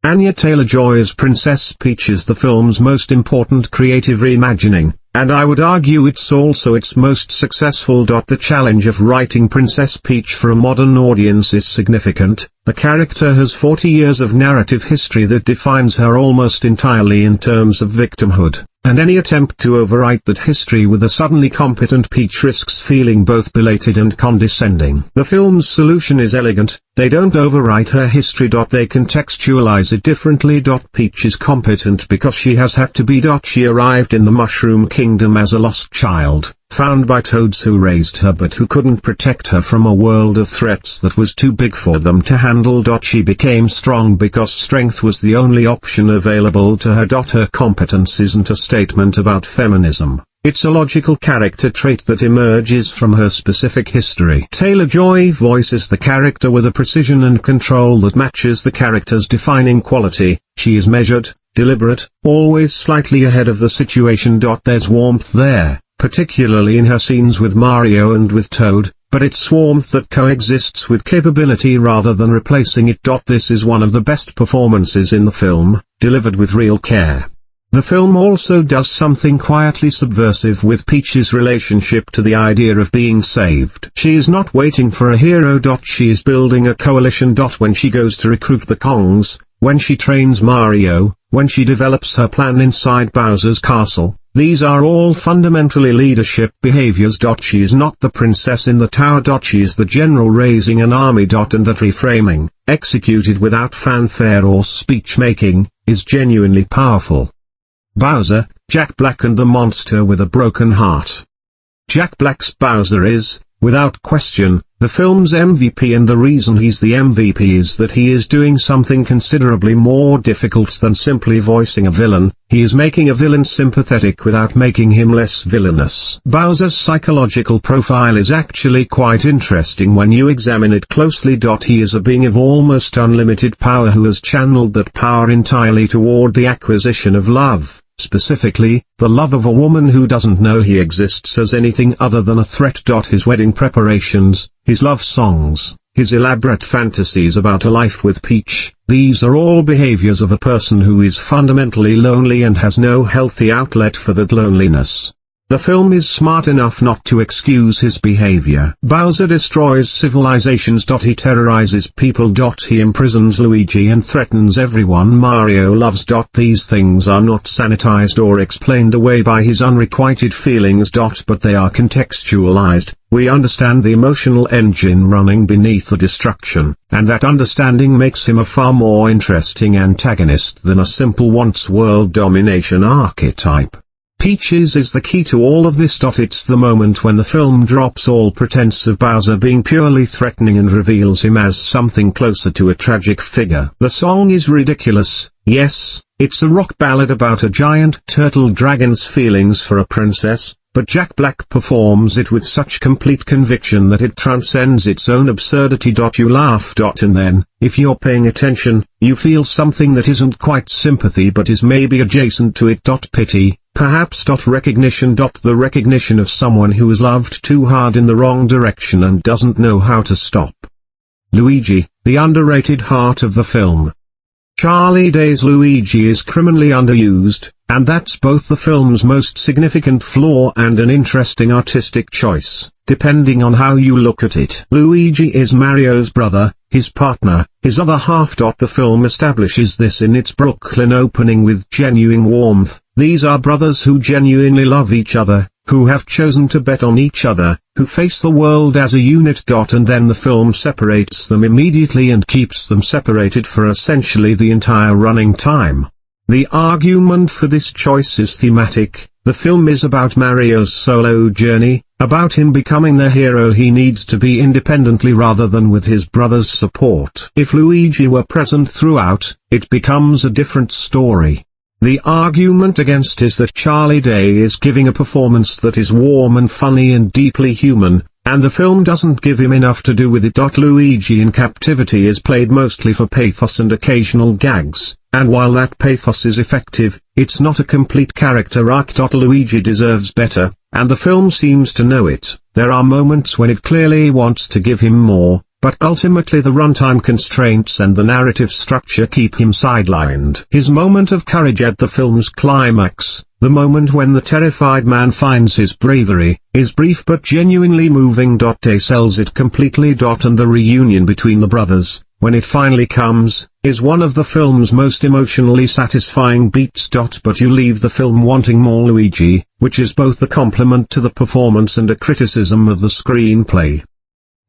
Anya Taylor-Joy as Princess Peach is the film's most important creative reimagining, and I would argue it's also its most successful. The challenge of writing Princess Peach for a modern audience is significant. The character has 40 years of narrative history that defines her almost entirely in terms of victimhood, and any attempt to overwrite that history with a suddenly competent Peach risks feeling both belated and condescending. The film's solution is elegant. They don't overwrite her history. They contextualize it differently. Peach is competent because she has had to be. She arrived in the Mushroom Kingdom as a lost child, found by toads who raised her but who couldn't protect her from a world of threats that was too big for them to handle. She became strong because strength was the only option available to her. Her competence isn't a statement about feminism. It's a logical character trait that emerges from her specific history. Taylor-Joy voices the character with a precision and control that matches the character's defining quality. She is measured, deliberate, always slightly ahead of the situation. There's warmth there, particularly in her scenes with Mario and with Toad, but it's warmth that coexists with capability rather than replacing it. This is one of the best performances in the film, delivered with real care. The film also does something quietly subversive with Peach's relationship to the idea of being saved. She is not waiting for a hero. She is building a coalition. When she goes to recruit the Kongs, when she trains Mario, when she develops her plan inside Bowser's castle, these are all fundamentally leadership behaviors. She is not the princess in the tower. She is the general raising an army. And that reframing, executed without fanfare or speech-making, is genuinely powerful. Bowser, Jack Black and the monster with a broken heart. Jack Black's Bowser is, without question, the film's MVP, and the reason he's the MVP is that he is doing something considerably more difficult than simply voicing a villain. He is making a villain sympathetic without making him less villainous. Bowser's psychological profile is actually quite interesting when you examine it closely. He is a being of almost unlimited power who has channeled that power entirely toward the acquisition of love. Specifically, the love of a woman who doesn't know he exists as anything other than a threat. His wedding preparations, his love songs, his elaborate fantasies about a life with Peach, these are all behaviors of a person who is fundamentally lonely and has no healthy outlet for that loneliness. The film is smart enough not to excuse his behavior. Bowser destroys civilizations. He terrorizes people. He imprisons Luigi and threatens everyone Mario loves. These things are not sanitized or explained away by his unrequited feelings. But they are contextualized. We understand the emotional engine running beneath the destruction, and that understanding makes him a far more interesting antagonist than a simple wants world domination archetype. Peaches is the key to all of this. It's the moment when the film drops all pretense of Bowser being purely threatening and reveals him as something closer to a tragic figure. The song is ridiculous, yes, it's a rock ballad about a giant turtle dragon's feelings for a princess, but Jack Black performs it with such complete conviction that it transcends its own absurdity. You laugh. And then, if you're paying attention, you feel something that isn't quite sympathy but is maybe adjacent to it. Pity. Perhaps. Recognition. The recognition of someone who has loved too hard in the wrong direction and doesn't know how to stop. Luigi, the underrated heart of the film. Charlie Day's Luigi is criminally underused, and that's both the film's most significant flaw and an interesting artistic choice, depending on how you look at it. Luigi is Mario's brother, his partner, his other half. The film establishes this in its Brooklyn opening with genuine warmth. These are brothers who genuinely love each other, who have chosen to bet on each other, who face the world as a unit. And then the film separates them immediately and keeps them separated for essentially the entire running time. The argument for this choice is thematic. The film is about Mario's solo journey, about him becoming the hero he needs to be independently rather than with his brother's support. If Luigi were present throughout, it becomes a different story. The argument against is that Charlie Day is giving a performance that is warm and funny and deeply human, and the film doesn't give him enough to do with it. Luigi in captivity is played mostly for pathos and occasional gags, and while that pathos is effective, it's not a complete character arc. Luigi deserves better, and the film seems to know it. There are moments when it clearly wants to give him more, but ultimately the runtime constraints and the narrative structure keep him sidelined. His moment of courage at the film's climax, the moment when the terrified man finds his bravery, is brief but genuinely moving. Day sells it completely. And the reunion between the brothers, when it finally comes, is one of the film's most emotionally satisfying beats. But you leave the film wanting more Luigi, which is both a compliment to the performance and a criticism of the screenplay.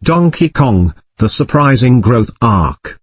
Donkey Kong, the surprising growth arc.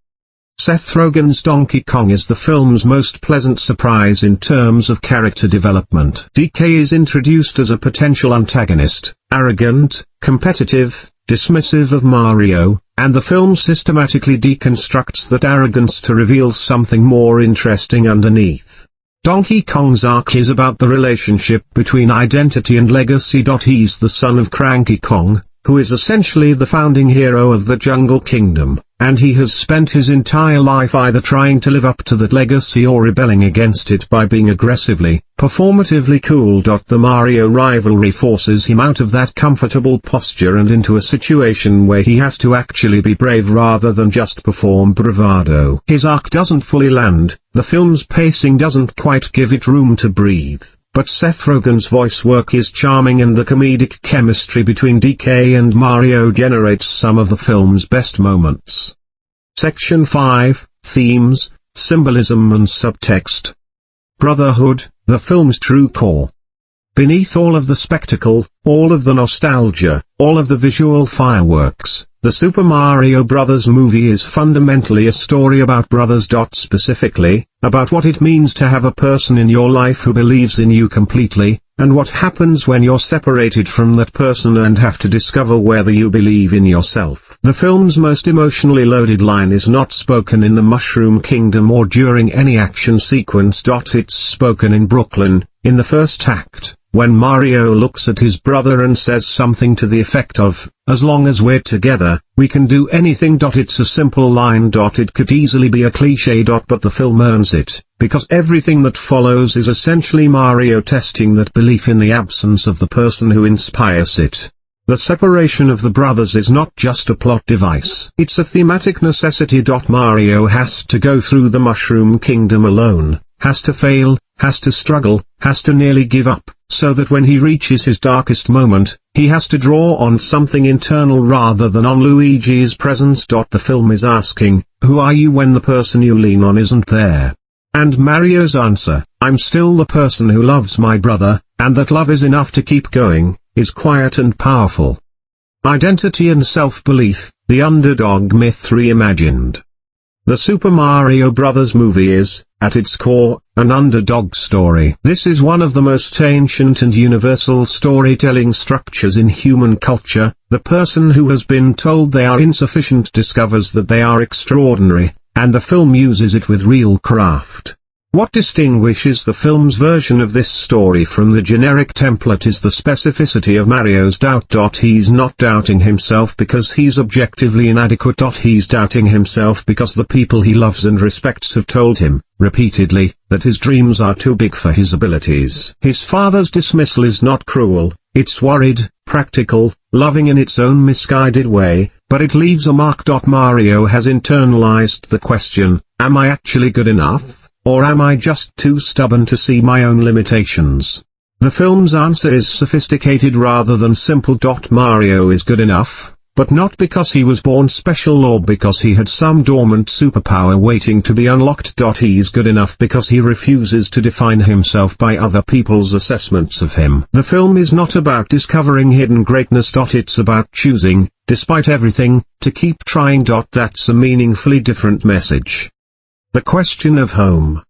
Seth Rogen's Donkey Kong is the film's most pleasant surprise in terms of character development. DK is introduced as a potential antagonist, arrogant, competitive, dismissive of Mario, and the film systematically deconstructs that arrogance to reveal something more interesting underneath. Donkey Kong's arc is about the relationship between identity and legacy. He's the son of Cranky Kong, who is essentially the founding hero of the Jungle Kingdom, and he has spent his entire life either trying to live up to that legacy or rebelling against it by being aggressively, performatively cool. The Mario rivalry forces him out of that comfortable posture and into a situation where he has to actually be brave rather than just perform bravado. His arc doesn't fully land, the film's pacing doesn't quite give it room to breathe. But Seth Rogen's voice work is charming and the comedic chemistry between DK and Mario generates some of the film's best moments. Section 5, Themes, Symbolism and Subtext. Brotherhood, the film's true core. Beneath all of the spectacle, all of the nostalgia, all of the visual fireworks, The Super Mario Bros. Movie is fundamentally a story about brothers. Specifically, about what it means to have a person in your life who believes in you completely, and what happens when you're separated from that person and have to discover whether you believe in yourself. The film's most emotionally loaded line is not spoken in the Mushroom Kingdom or during any action sequence. It's spoken in Brooklyn, in the first act, when Mario looks at his brother and says something to the effect of, "As long as we're together, we can do anything." It's a simple line. It could easily be a cliché. But the film earns it, because everything that follows is essentially Mario testing that belief in the absence of the person who inspires it. The separation of the brothers is not just a plot device. It's a thematic necessity. Mario has to go through the Mushroom Kingdom alone, has to fail, has to struggle, has to nearly give up, so that when he reaches his darkest moment, he has to draw on something internal rather than on Luigi's presence. The film is asking, who are you when the person you lean on isn't there? And Mario's answer, I'm still the person who loves my brother, and that love is enough to keep going, is quiet and powerful. Identity and self-belief, the underdog myth reimagined. The Super Mario Bros. Movie is, at its core, an underdog story. This is one of the most ancient and universal storytelling structures in human culture. The person who has been told they are insufficient discovers that they are extraordinary, and the film uses it with real craft. What distinguishes the film's version of this story from the generic template is the specificity of Mario's doubt. He's not doubting himself because he's objectively inadequate. He's doubting himself because the people he loves and respects have told him, repeatedly, that his dreams are too big for his abilities. His father's dismissal is not cruel, it's worried, practical, loving in its own misguided way, but it leaves a mark. Mario has internalized the question, am I actually good enough? Or am I just too stubborn to see my own limitations? The film's answer is sophisticated rather than simple. Mario is good enough, but not because he was born special or because he had some dormant superpower waiting to be unlocked. He's good enough because he refuses to define himself by other people's assessments of him. The film is not about discovering hidden greatness. It's about choosing, despite everything, to keep trying. That's a meaningfully different message. The question of home.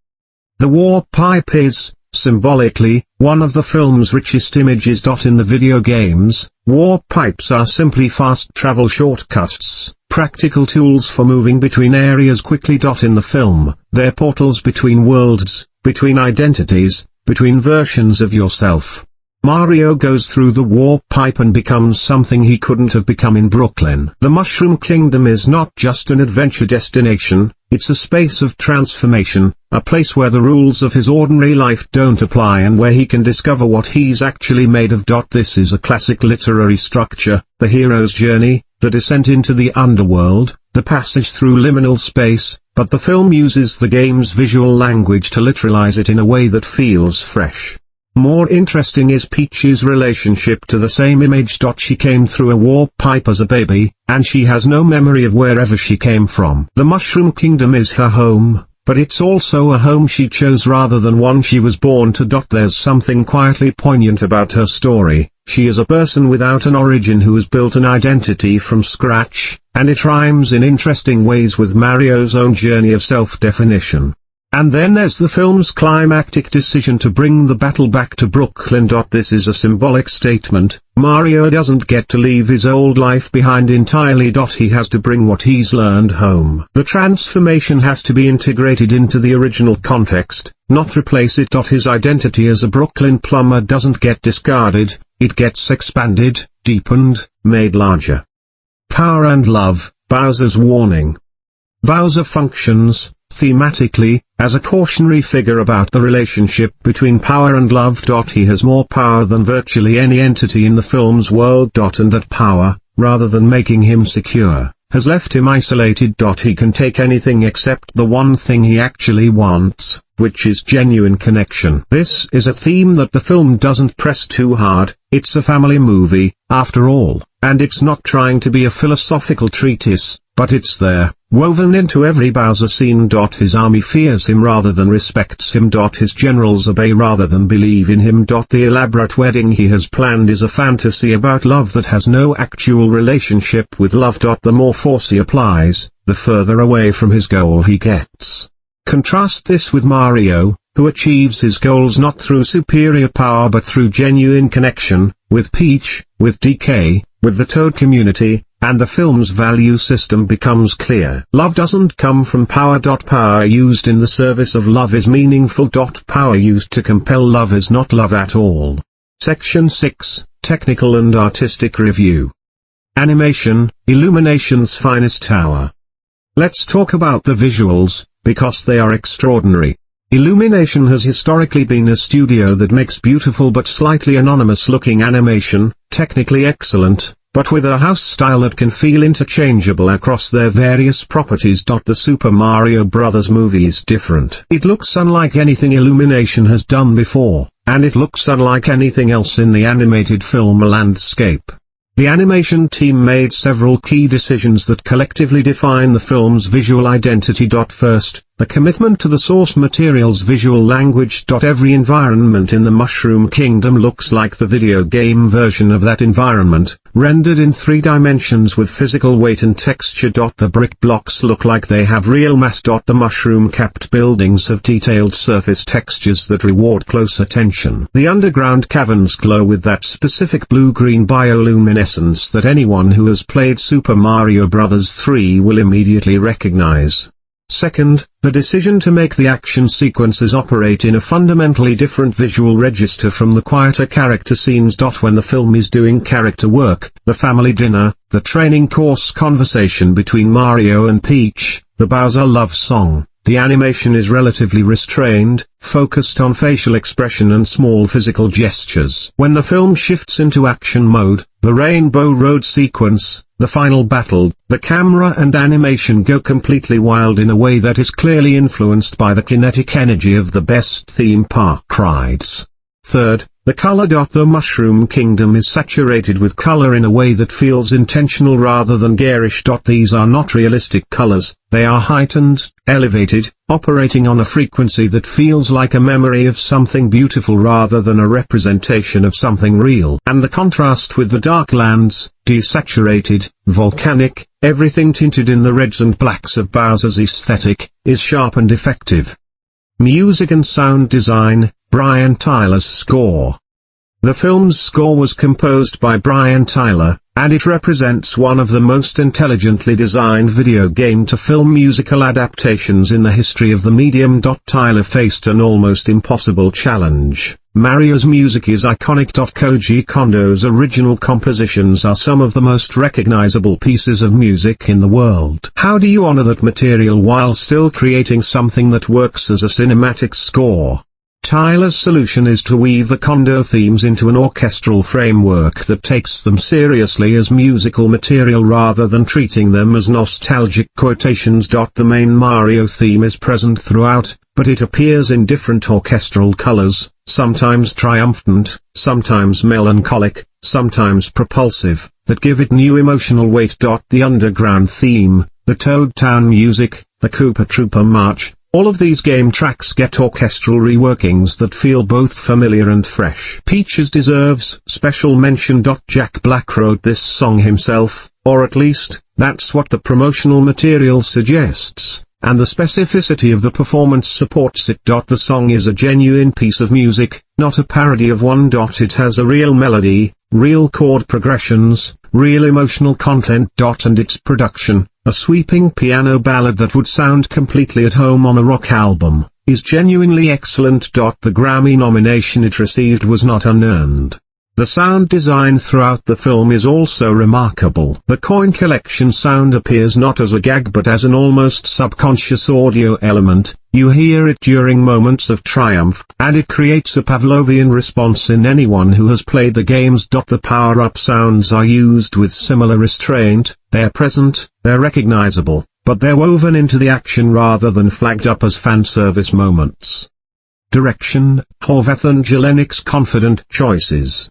The warp pipe is, symbolically, one of the film's richest images. In the video games, warp pipes are simply fast travel shortcuts, practical tools for moving between areas quickly. In the film, they're portals between worlds, between identities, between versions of yourself. Mario goes through the warp pipe and becomes something he couldn't have become in Brooklyn. The Mushroom Kingdom is not just an adventure destination, it's a space of transformation, a place where the rules of his ordinary life don't apply and where he can discover what he's actually made of. This is a classic literary structure, the hero's journey, the descent into the underworld, the passage through liminal space, but the film uses the game's visual language to literalize it in a way that feels fresh. More interesting is Peach's relationship to the same image. She came through a warp pipe as a baby, and she has no memory of wherever she came from. The Mushroom Kingdom is her home, but it's also a home she chose rather than one she was born to. There's something quietly poignant about her story. She is a person without an origin who has built an identity from scratch, and it rhymes in interesting ways with Mario's own journey of self-definition. And then there's the film's climactic decision to bring the battle back to Brooklyn. This is a symbolic statement. Mario doesn't get to leave his old life behind entirely. He has to bring what he's learned home. The transformation has to be integrated into the original context, not replace it. His identity as a Brooklyn plumber doesn't get discarded, it gets expanded, deepened, made larger. Power and love, Bowser's warning. Bowser functions, thematically, as a cautionary figure about the relationship between power and love. He has more power than virtually any entity in the film's world. And that power, rather than making him secure, has left him isolated. He can take anything except the one thing he actually wants, which is genuine connection. This is a theme that the film doesn't press too hard. It's a family movie, after all, and it's not trying to be a philosophical treatise, but it's there, woven into every Bowser scene. His army fears him rather than respects him. His generals obey rather than believe in him. The elaborate wedding he has planned is a fantasy about love that has no actual relationship with love. The more force he applies, the further away from his goal he gets. Contrast this with Mario, who achieves his goals not through superior power but through genuine connection, with Peach, with DK, with the Toad community, and the film's value system becomes clear. Love doesn't come from power. Power used in the service of love is meaningful. Power used to compel love is not love at all. Section 6, Technical and Artistic Review. Animation, Illumination's finest hour. Let's talk about the visuals, because they are extraordinary. Illumination has historically been a studio that makes beautiful but slightly anonymous-looking animation, technically excellent, but with a house style that can feel interchangeable across their various properties. The Super Mario Bros. Movie is different. It looks unlike anything Illumination has done before, and it looks unlike anything else in the animated film landscape. The animation team made several key decisions that collectively define the film's visual identity. First, the commitment to the source material's visual language. Every environment in the Mushroom Kingdom looks like the video game version of that environment, rendered in 3 dimensions with physical weight and texture. The brick blocks look like they have real mass. The mushroom-capped buildings have detailed surface textures that reward close attention. The underground caverns glow with that specific blue-green bioluminescence that anyone who has played Super Mario Bros. 3 will immediately recognize. Second, the decision to make the action sequences operate in a fundamentally different visual register from the quieter character scenes. When the film is doing character work, the family dinner, the training course conversation between Mario and Peach, the Bowser love song, the animation is relatively restrained, focused on facial expression and small physical gestures. When the film shifts into action mode, the Rainbow Road sequence, the final battle, the camera and animation go completely wild in a way that is clearly influenced by the kinetic energy of the best theme park rides. Third, the color. The Mushroom Kingdom is saturated with color in a way that feels intentional rather than garish. These are not realistic colors, they are heightened, elevated, operating on a frequency that feels like a memory of something beautiful rather than a representation of something real. And the contrast with the dark lands, desaturated, volcanic, everything tinted in the reds and blacks of Bowser's aesthetic, is sharp and effective. Music and sound design, Brian Tyler's score. The film's score was composed by Brian Tyler, and it represents one of the most intelligently designed video game-to-film musical adaptations in the history of the medium. Tyler faced an almost impossible challenge. Mario's music is iconic. Koji Kondo's original compositions are some of the most recognizable pieces of music in the world. How do you honor that material while still creating something that works as a cinematic score? Tyler's solution is to weave the Kondo themes into an orchestral framework that takes them seriously as musical material rather than treating them as nostalgic quotations. The main Mario theme is present throughout, but it appears in different orchestral colors, sometimes triumphant, sometimes melancholic, sometimes propulsive, that give it new emotional weight. The underground theme, the Toad Town music, the Koopa Troopa March, all of these game tracks get orchestral reworkings that feel both familiar and fresh. Peaches deserves special mention. Jack Black wrote this song himself, or at least, that's what the promotional material suggests, and the specificity of the performance supports it. The song is a genuine piece of music, not a parody of one. It has a real melody, real chord progressions, real emotional content. And its production, a sweeping piano ballad that would sound completely at home on a rock album, is genuinely excellent. The Grammy nomination it received was not unearned. The sound design throughout the film is also remarkable. The coin collection sound appears not as a gag but as an almost subconscious audio element. You hear it during moments of triumph, and it creates a Pavlovian response in anyone who has played the games. The power-up sounds are used with similar restraint, they're present, they're recognizable, but they're woven into the action rather than flagged up as fan service moments. Direction, Horvath and Jelenic's confident choices.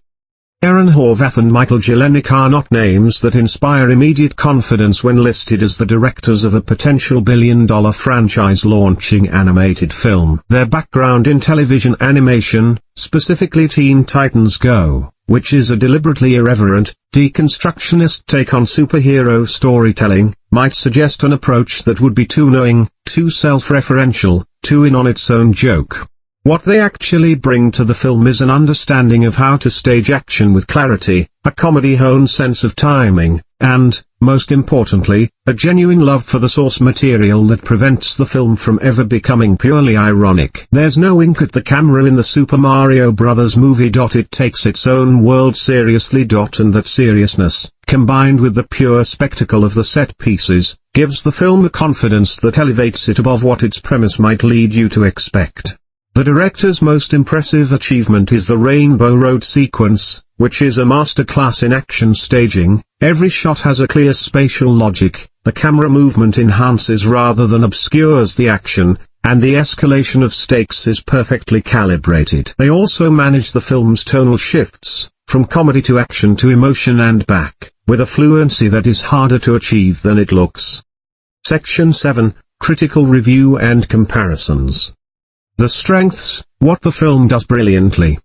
Aaron Horvath and Michael Jelenic are not names that inspire immediate confidence when listed as the directors of a potential billion-dollar franchise-launching animated film. Their background in television animation, specifically Teen Titans Go, which is a deliberately irreverent, deconstructionist take on superhero storytelling, might suggest an approach that would be too knowing, too self-referential, too in on its own joke. What they actually bring to the film is an understanding of how to stage action with clarity, a comedy-honed sense of timing, and, most importantly, a genuine love for the source material that prevents the film from ever becoming purely ironic. There's no wink at the camera in the Super Mario Bros. Movie. It takes its own world seriously. And that seriousness, combined with the pure spectacle of the set pieces, gives the film a confidence that elevates it above what its premise might lead you to expect. The director's most impressive achievement is the Rainbow Road sequence, which is a masterclass in action staging. Every shot has a clear spatial logic, the camera movement enhances rather than obscures the action, and the escalation of stakes is perfectly calibrated. They also manage the film's tonal shifts, from comedy to action to emotion and back, with a fluency that is harder to achieve than it looks. Section 7, Critical Review and Comparisons. The strengths, what the film does brilliantly.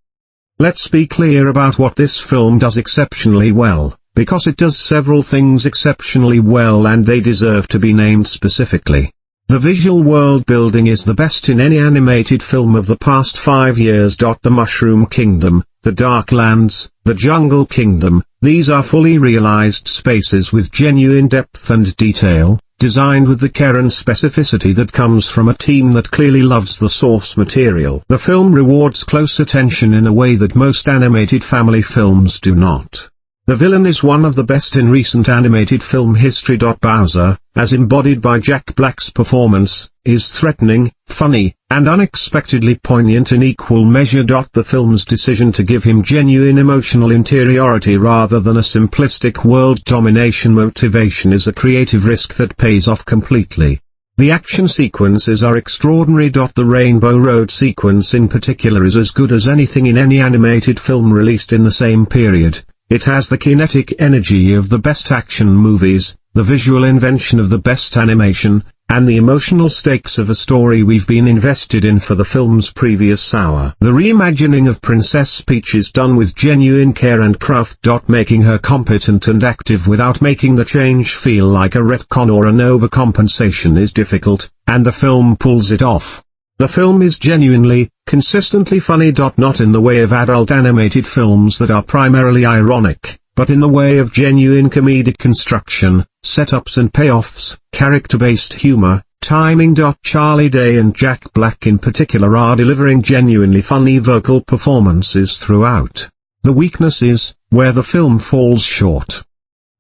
Let's be clear about what this film does exceptionally well, because it does several things exceptionally well and they deserve to be named specifically. The visual world building is the best in any animated film of the past 5 years. The Mushroom Kingdom, the Dark Lands, the Jungle Kingdom, these are fully realized spaces with genuine depth and detail, designed with the care and specificity that comes from a team that clearly loves the source material. The film rewards close attention in a way that most animated family films do not. The villain is one of the best in recent animated film history. Bowser, as embodied by Jack Black's performance, is threatening, funny, and unexpectedly poignant in equal measure. The film's decision to give him genuine emotional interiority rather than a simplistic world domination motivation is a creative risk that pays off completely. The action sequences are extraordinary. The Rainbow Road sequence in particular is as good as anything in any animated film released in the same period. It has the kinetic energy of the best action movies, the visual invention of the best animation, and the emotional stakes of a story we've been invested in for the film's previous hour. The reimagining of Princess Peach is done with genuine care and craft. Making her competent and active without making the change feel like a retcon or an overcompensation is difficult, and the film pulls it off. The film is genuinely, consistently funny. Not in the way of adult animated films that are primarily ironic, but in the way of genuine comedic construction, setups and payoffs, character-based humor, timing. Charlie Day and Jack Black in particular are delivering genuinely funny vocal performances throughout. The weakness is, where the film falls short.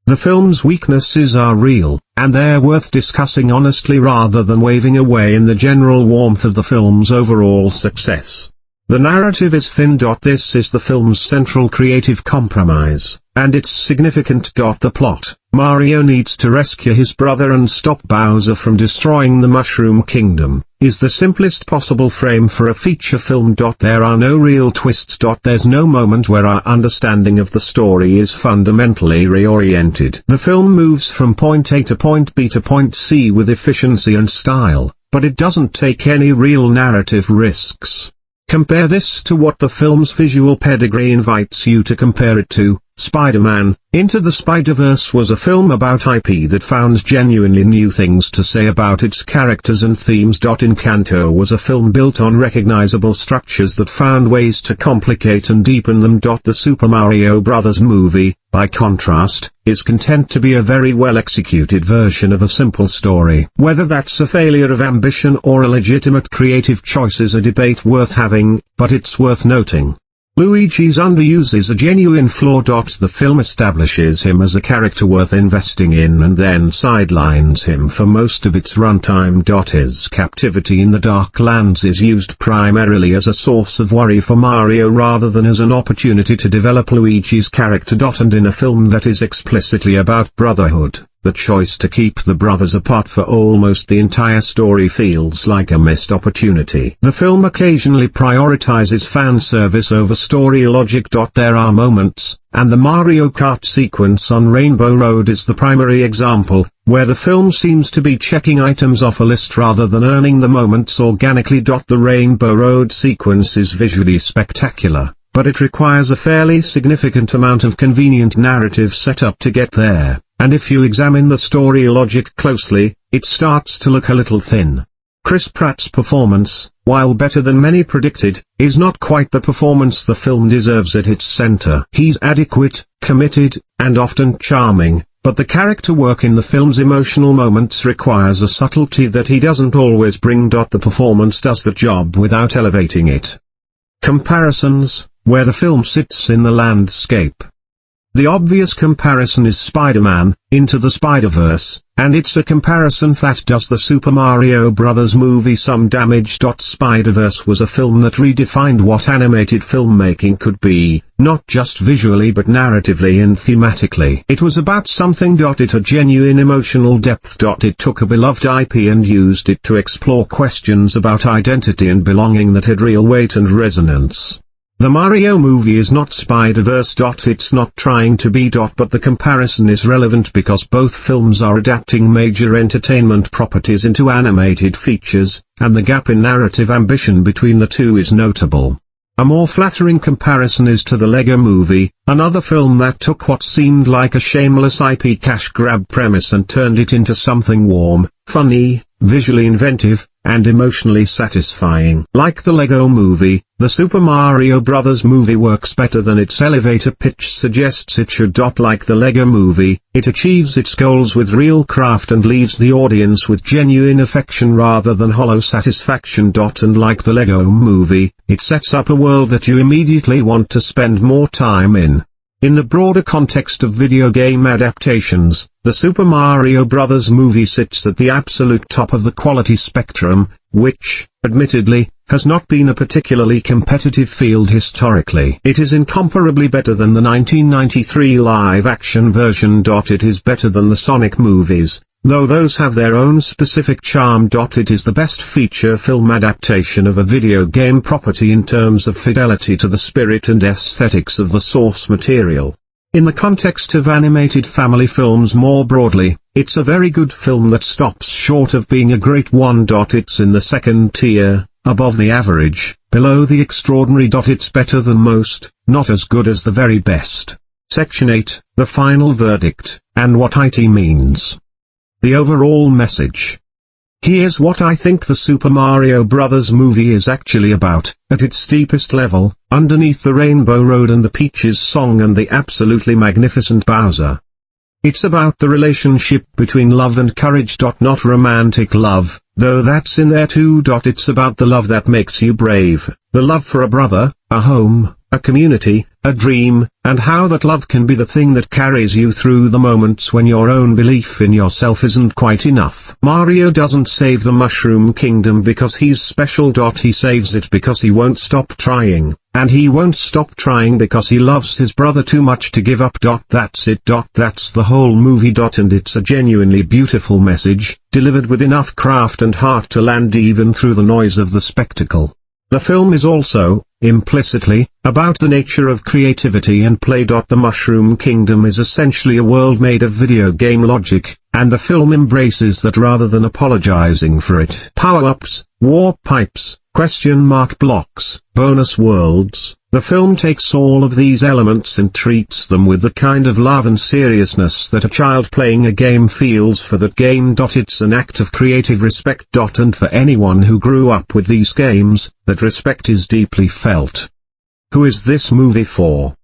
The film's weaknesses are real, and they're worth discussing honestly rather than waving away in the general warmth of the film's overall success. The narrative is thin. This is the film's central creative compromise, and it's significant. The plot, Mario needs to rescue his brother and stop Bowser from destroying the Mushroom Kingdom, is the simplest possible frame for a feature film. There are no real twists. There's no moment where our understanding of the story is fundamentally reoriented. The film moves from point A to point B to point C with efficiency and style, but it doesn't take any real narrative risks. Compare this to what the film's visual pedigree invites you to compare it to. Spider-Man, Into the Spider-Verse was a film about IP that found genuinely new things to say about its characters and themes. Encanto was a film built on recognizable structures that found ways to complicate and deepen them. The Super Mario Bros. Movie, by contrast, is content to be a very well-executed version of a simple story. Whether that's a failure of ambition or a legitimate creative choice is a debate worth having, but it's worth noting. Luigi's underuse is a genuine flaw. The film establishes him as a character worth investing in and then sidelines him for most of its runtime. His captivity in the Dark Lands is used primarily as a source of worry for Mario rather than as an opportunity to develop Luigi's character. And in a film that is explicitly about brotherhood, the choice to keep the brothers apart for almost the entire story feels like a missed opportunity. The film occasionally prioritizes fan service over story logic. There are moments, and the Mario Kart sequence on Rainbow Road is the primary example, where the film seems to be checking items off a list rather than earning the moments organically. The Rainbow Road sequence is visually spectacular, but it requires a fairly significant amount of convenient narrative setup to get there, and if you examine the story logic closely, it starts to look a little thin. Chris Pratt's performance, while better than many predicted, is not quite the performance the film deserves at its center. He's adequate, committed, and often charming, but the character work in the film's emotional moments requires a subtlety that he doesn't always bring. The performance does the job without elevating it. Comparisons, where the film sits in the landscape. The obvious comparison is Spider-Man, Into the Spider-Verse, and it's a comparison that does the Super Mario Bros. Movie some damage. Spider-Verse was a film that redefined what animated filmmaking could be, not just visually but narratively and thematically. It was about something. It had genuine emotional depth. It took a beloved IP and used it to explore questions about identity and belonging that had real weight and resonance. The Mario movie is not Spider-Verse. It's not trying to be. But the comparison is relevant because both films are adapting major entertainment properties into animated features, and the gap in narrative ambition between the two is notable. A more flattering comparison is to the Lego Movie, another film that took what seemed like a shameless IP cash grab premise and turned it into something warm, funny, visually inventive, and emotionally satisfying. Like the Lego Movie, the Super Mario Bros. Movie works better than its elevator pitch suggests it should. Like the Lego Movie, it achieves its goals with real craft and leaves the audience with genuine affection rather than hollow satisfaction. And like the Lego Movie, it sets up a world that you immediately want to spend more time in. In the broader context of video game adaptations, the Super Mario Bros. Movie sits at the absolute top of the quality spectrum, which, admittedly, has not been a particularly competitive field historically. It is incomparably better than the 1993 live-action version. It is better than the Sonic movies, though those have their own specific charm. It is the best feature film adaptation of a video game property in terms of fidelity to the spirit and aesthetics of the source material. In the context of animated family films more broadly, it's a very good film that stops short of being a great one. It's in the second tier, above the average, below the extraordinary. It's better than most, not as good as the very best. Section 8, The Final Verdict, and What IT Means. The overall message. Here's what I think the Super Mario Bros. Movie is actually about, at its deepest level, underneath the Rainbow Road and the Peaches song and the absolutely magnificent Bowser. It's about the relationship between love and courage. Not romantic love, though that's in there too. It's about the love that makes you brave, the love for a brother, a home, a community, a dream, and how that love can be the thing that carries you through the moments when your own belief in yourself isn't quite enough. Mario doesn't save the Mushroom Kingdom because he's special. He saves it because he won't stop trying, and he won't stop trying because he loves his brother too much to give up. That's it. That's the whole movie. And it's a genuinely beautiful message, delivered with enough craft and heart to land even through the noise of the spectacle. The film is also, implicitly, about the nature of creativity and play. The Mushroom Kingdom is essentially a world made of video game logic, and the film embraces that rather than apologizing for it. Power-ups, warp pipes, question mark blocks, bonus worlds. The film takes all of these elements and treats them with the kind of love and seriousness that a child playing a game feels for that game. It's an act of creative respect. And for anyone who grew up with these games, that respect is deeply felt. Who is this movie for?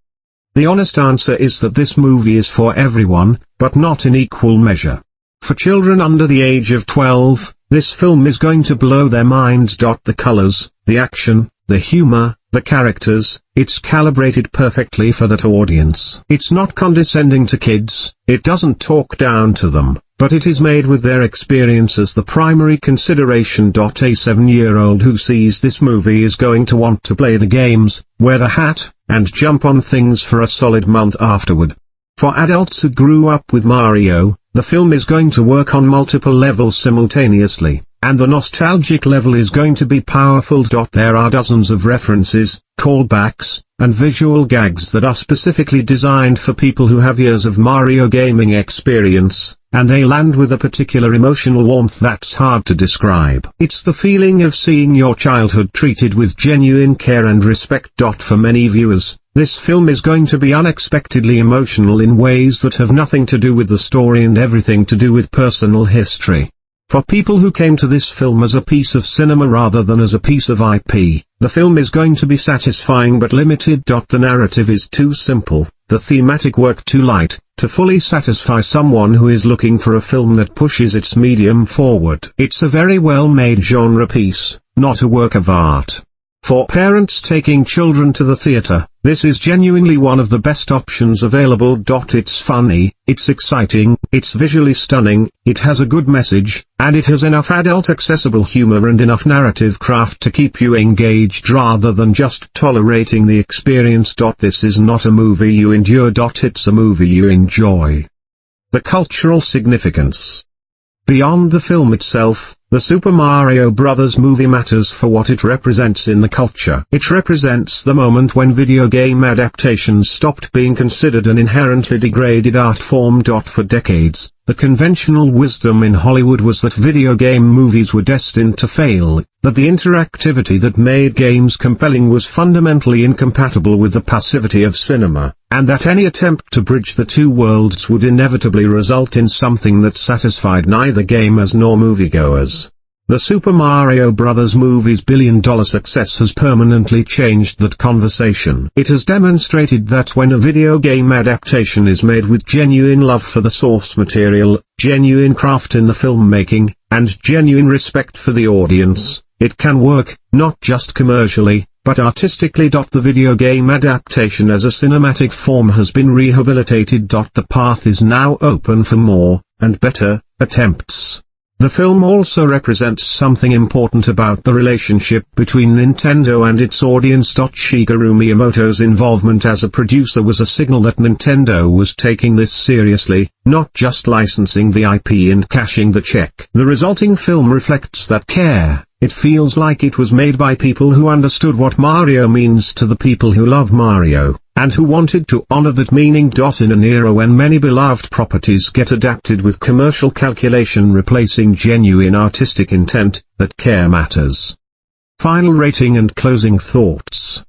The honest answer is that this movie is for everyone, but not in equal measure. For children under the age of 12, this film is going to blow their minds. The colors, the action, the humor, the characters, it's calibrated perfectly for that audience. It's not condescending to kids, it doesn't talk down to them, but it is made with their experience as the primary consideration. A 7-year-old who sees this movie is going to want to play the games, wear the hat, and jump on things for a solid month afterward. For adults who grew up with Mario, The film is going to work on multiple levels simultaneously, and the nostalgic level is going to be powerful. There are dozens of references, callbacks, and visual gags that are specifically designed for people who have years of Mario gaming experience, and they land with a particular emotional warmth that's hard to describe. It's the feeling of seeing your childhood treated with genuine care and respect. For many viewers, this film is going to be unexpectedly emotional in ways that have nothing to do with the story and everything to do with personal history. For people who came to this film as a piece of cinema rather than as a piece of IP, the film is going to be satisfying but limited. The narrative is too simple, the thematic work too light, to fully satisfy someone who is looking for a film that pushes its medium forward. It's a very well-made genre piece, not a work of art. For parents taking children to the theater, this is genuinely one of the best options available. It's funny, it's exciting, it's visually stunning, it has a good message, and it has enough adult accessible humor and enough narrative craft to keep you engaged rather than just tolerating the experience. This is not a movie you endure. It's a movie you enjoy. The cultural significance. Beyond the film itself, the Super Mario Bros. Movie matters for what it represents in the culture. It represents the moment when video game adaptations stopped being considered an inherently degraded art form. For decades, the conventional wisdom in Hollywood was that video game movies were destined to fail, that the interactivity that made games compelling was fundamentally incompatible with the passivity of cinema, and that any attempt to bridge the two worlds would inevitably result in something that satisfied neither gamers nor moviegoers. The Super Mario Bros. Movie's billion-dollar success has permanently changed that conversation. It has demonstrated that when a video game adaptation is made with genuine love for the source material, genuine craft in the filmmaking, and genuine respect for the audience, it can work, not just commercially, but artistically. The video game adaptation as a cinematic form has been rehabilitated. The path is now open for more, and better, attempts. The film also represents something important about the relationship between Nintendo and its audience. Shigeru Miyamoto's involvement as a producer was a signal that Nintendo was taking this seriously, not just licensing the IP and cashing the check. The resulting film reflects that care. It feels like it was made by people who understood what Mario means to the people who love Mario, and who wanted to honor that meaning. In an era when many beloved properties get adapted with commercial calculation replacing genuine artistic intent, that care matters. Final rating and closing thoughts.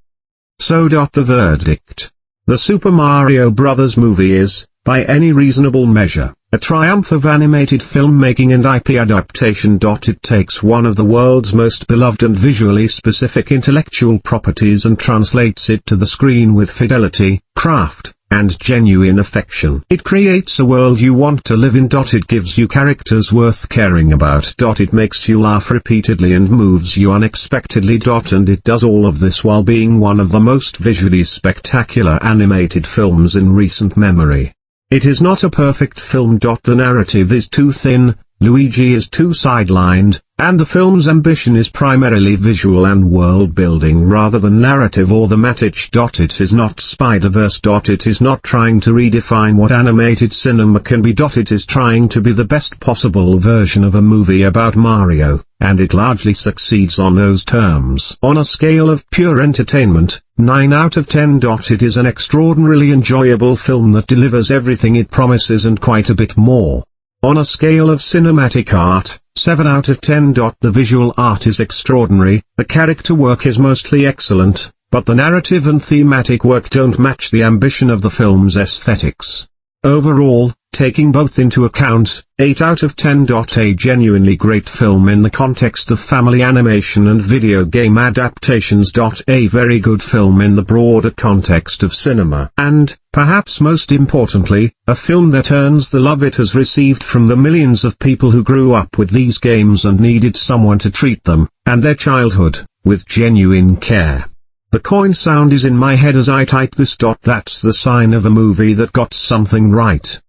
So. The verdict. The Super Mario Bros. Movie is, by any reasonable measure, a triumph of animated filmmaking and IP adaptation. It takes one of the world's most beloved and visually specific intellectual properties and translates it to the screen with fidelity, craft, and genuine affection. It creates a world you want to live in. It gives you characters worth caring about. It makes you laugh repeatedly and moves you unexpectedly. And it does all of this while being one of the most visually spectacular animated films in recent memory. It is not a perfect film. The narrative is too thin, Luigi is too sidelined, and the film's ambition is primarily visual and world-building rather than narrative or thematic. It is not Spider-Verse. It is not trying to redefine what animated cinema can be. It is trying to be the best possible version of a movie about Mario, and it largely succeeds on those terms. On a scale of pure entertainment, 9 out of 10. It is an extraordinarily enjoyable film that delivers everything it promises and quite a bit more. On a scale of cinematic art, 7 out of 10. The visual art is extraordinary, the character work is mostly excellent, but the narrative and thematic work don't match the ambition of the film's aesthetics. Overall, taking both into account, 8 out of 10. A genuinely great film in the context of family animation and video game adaptations. A very good film in the broader context of cinema. And, perhaps most importantly, a film that earns the love it has received from the millions of people who grew up with these games and needed someone to treat them, and their childhood, with genuine care. The coin sound is in my head as I type this. That's the sign of a movie that got something right.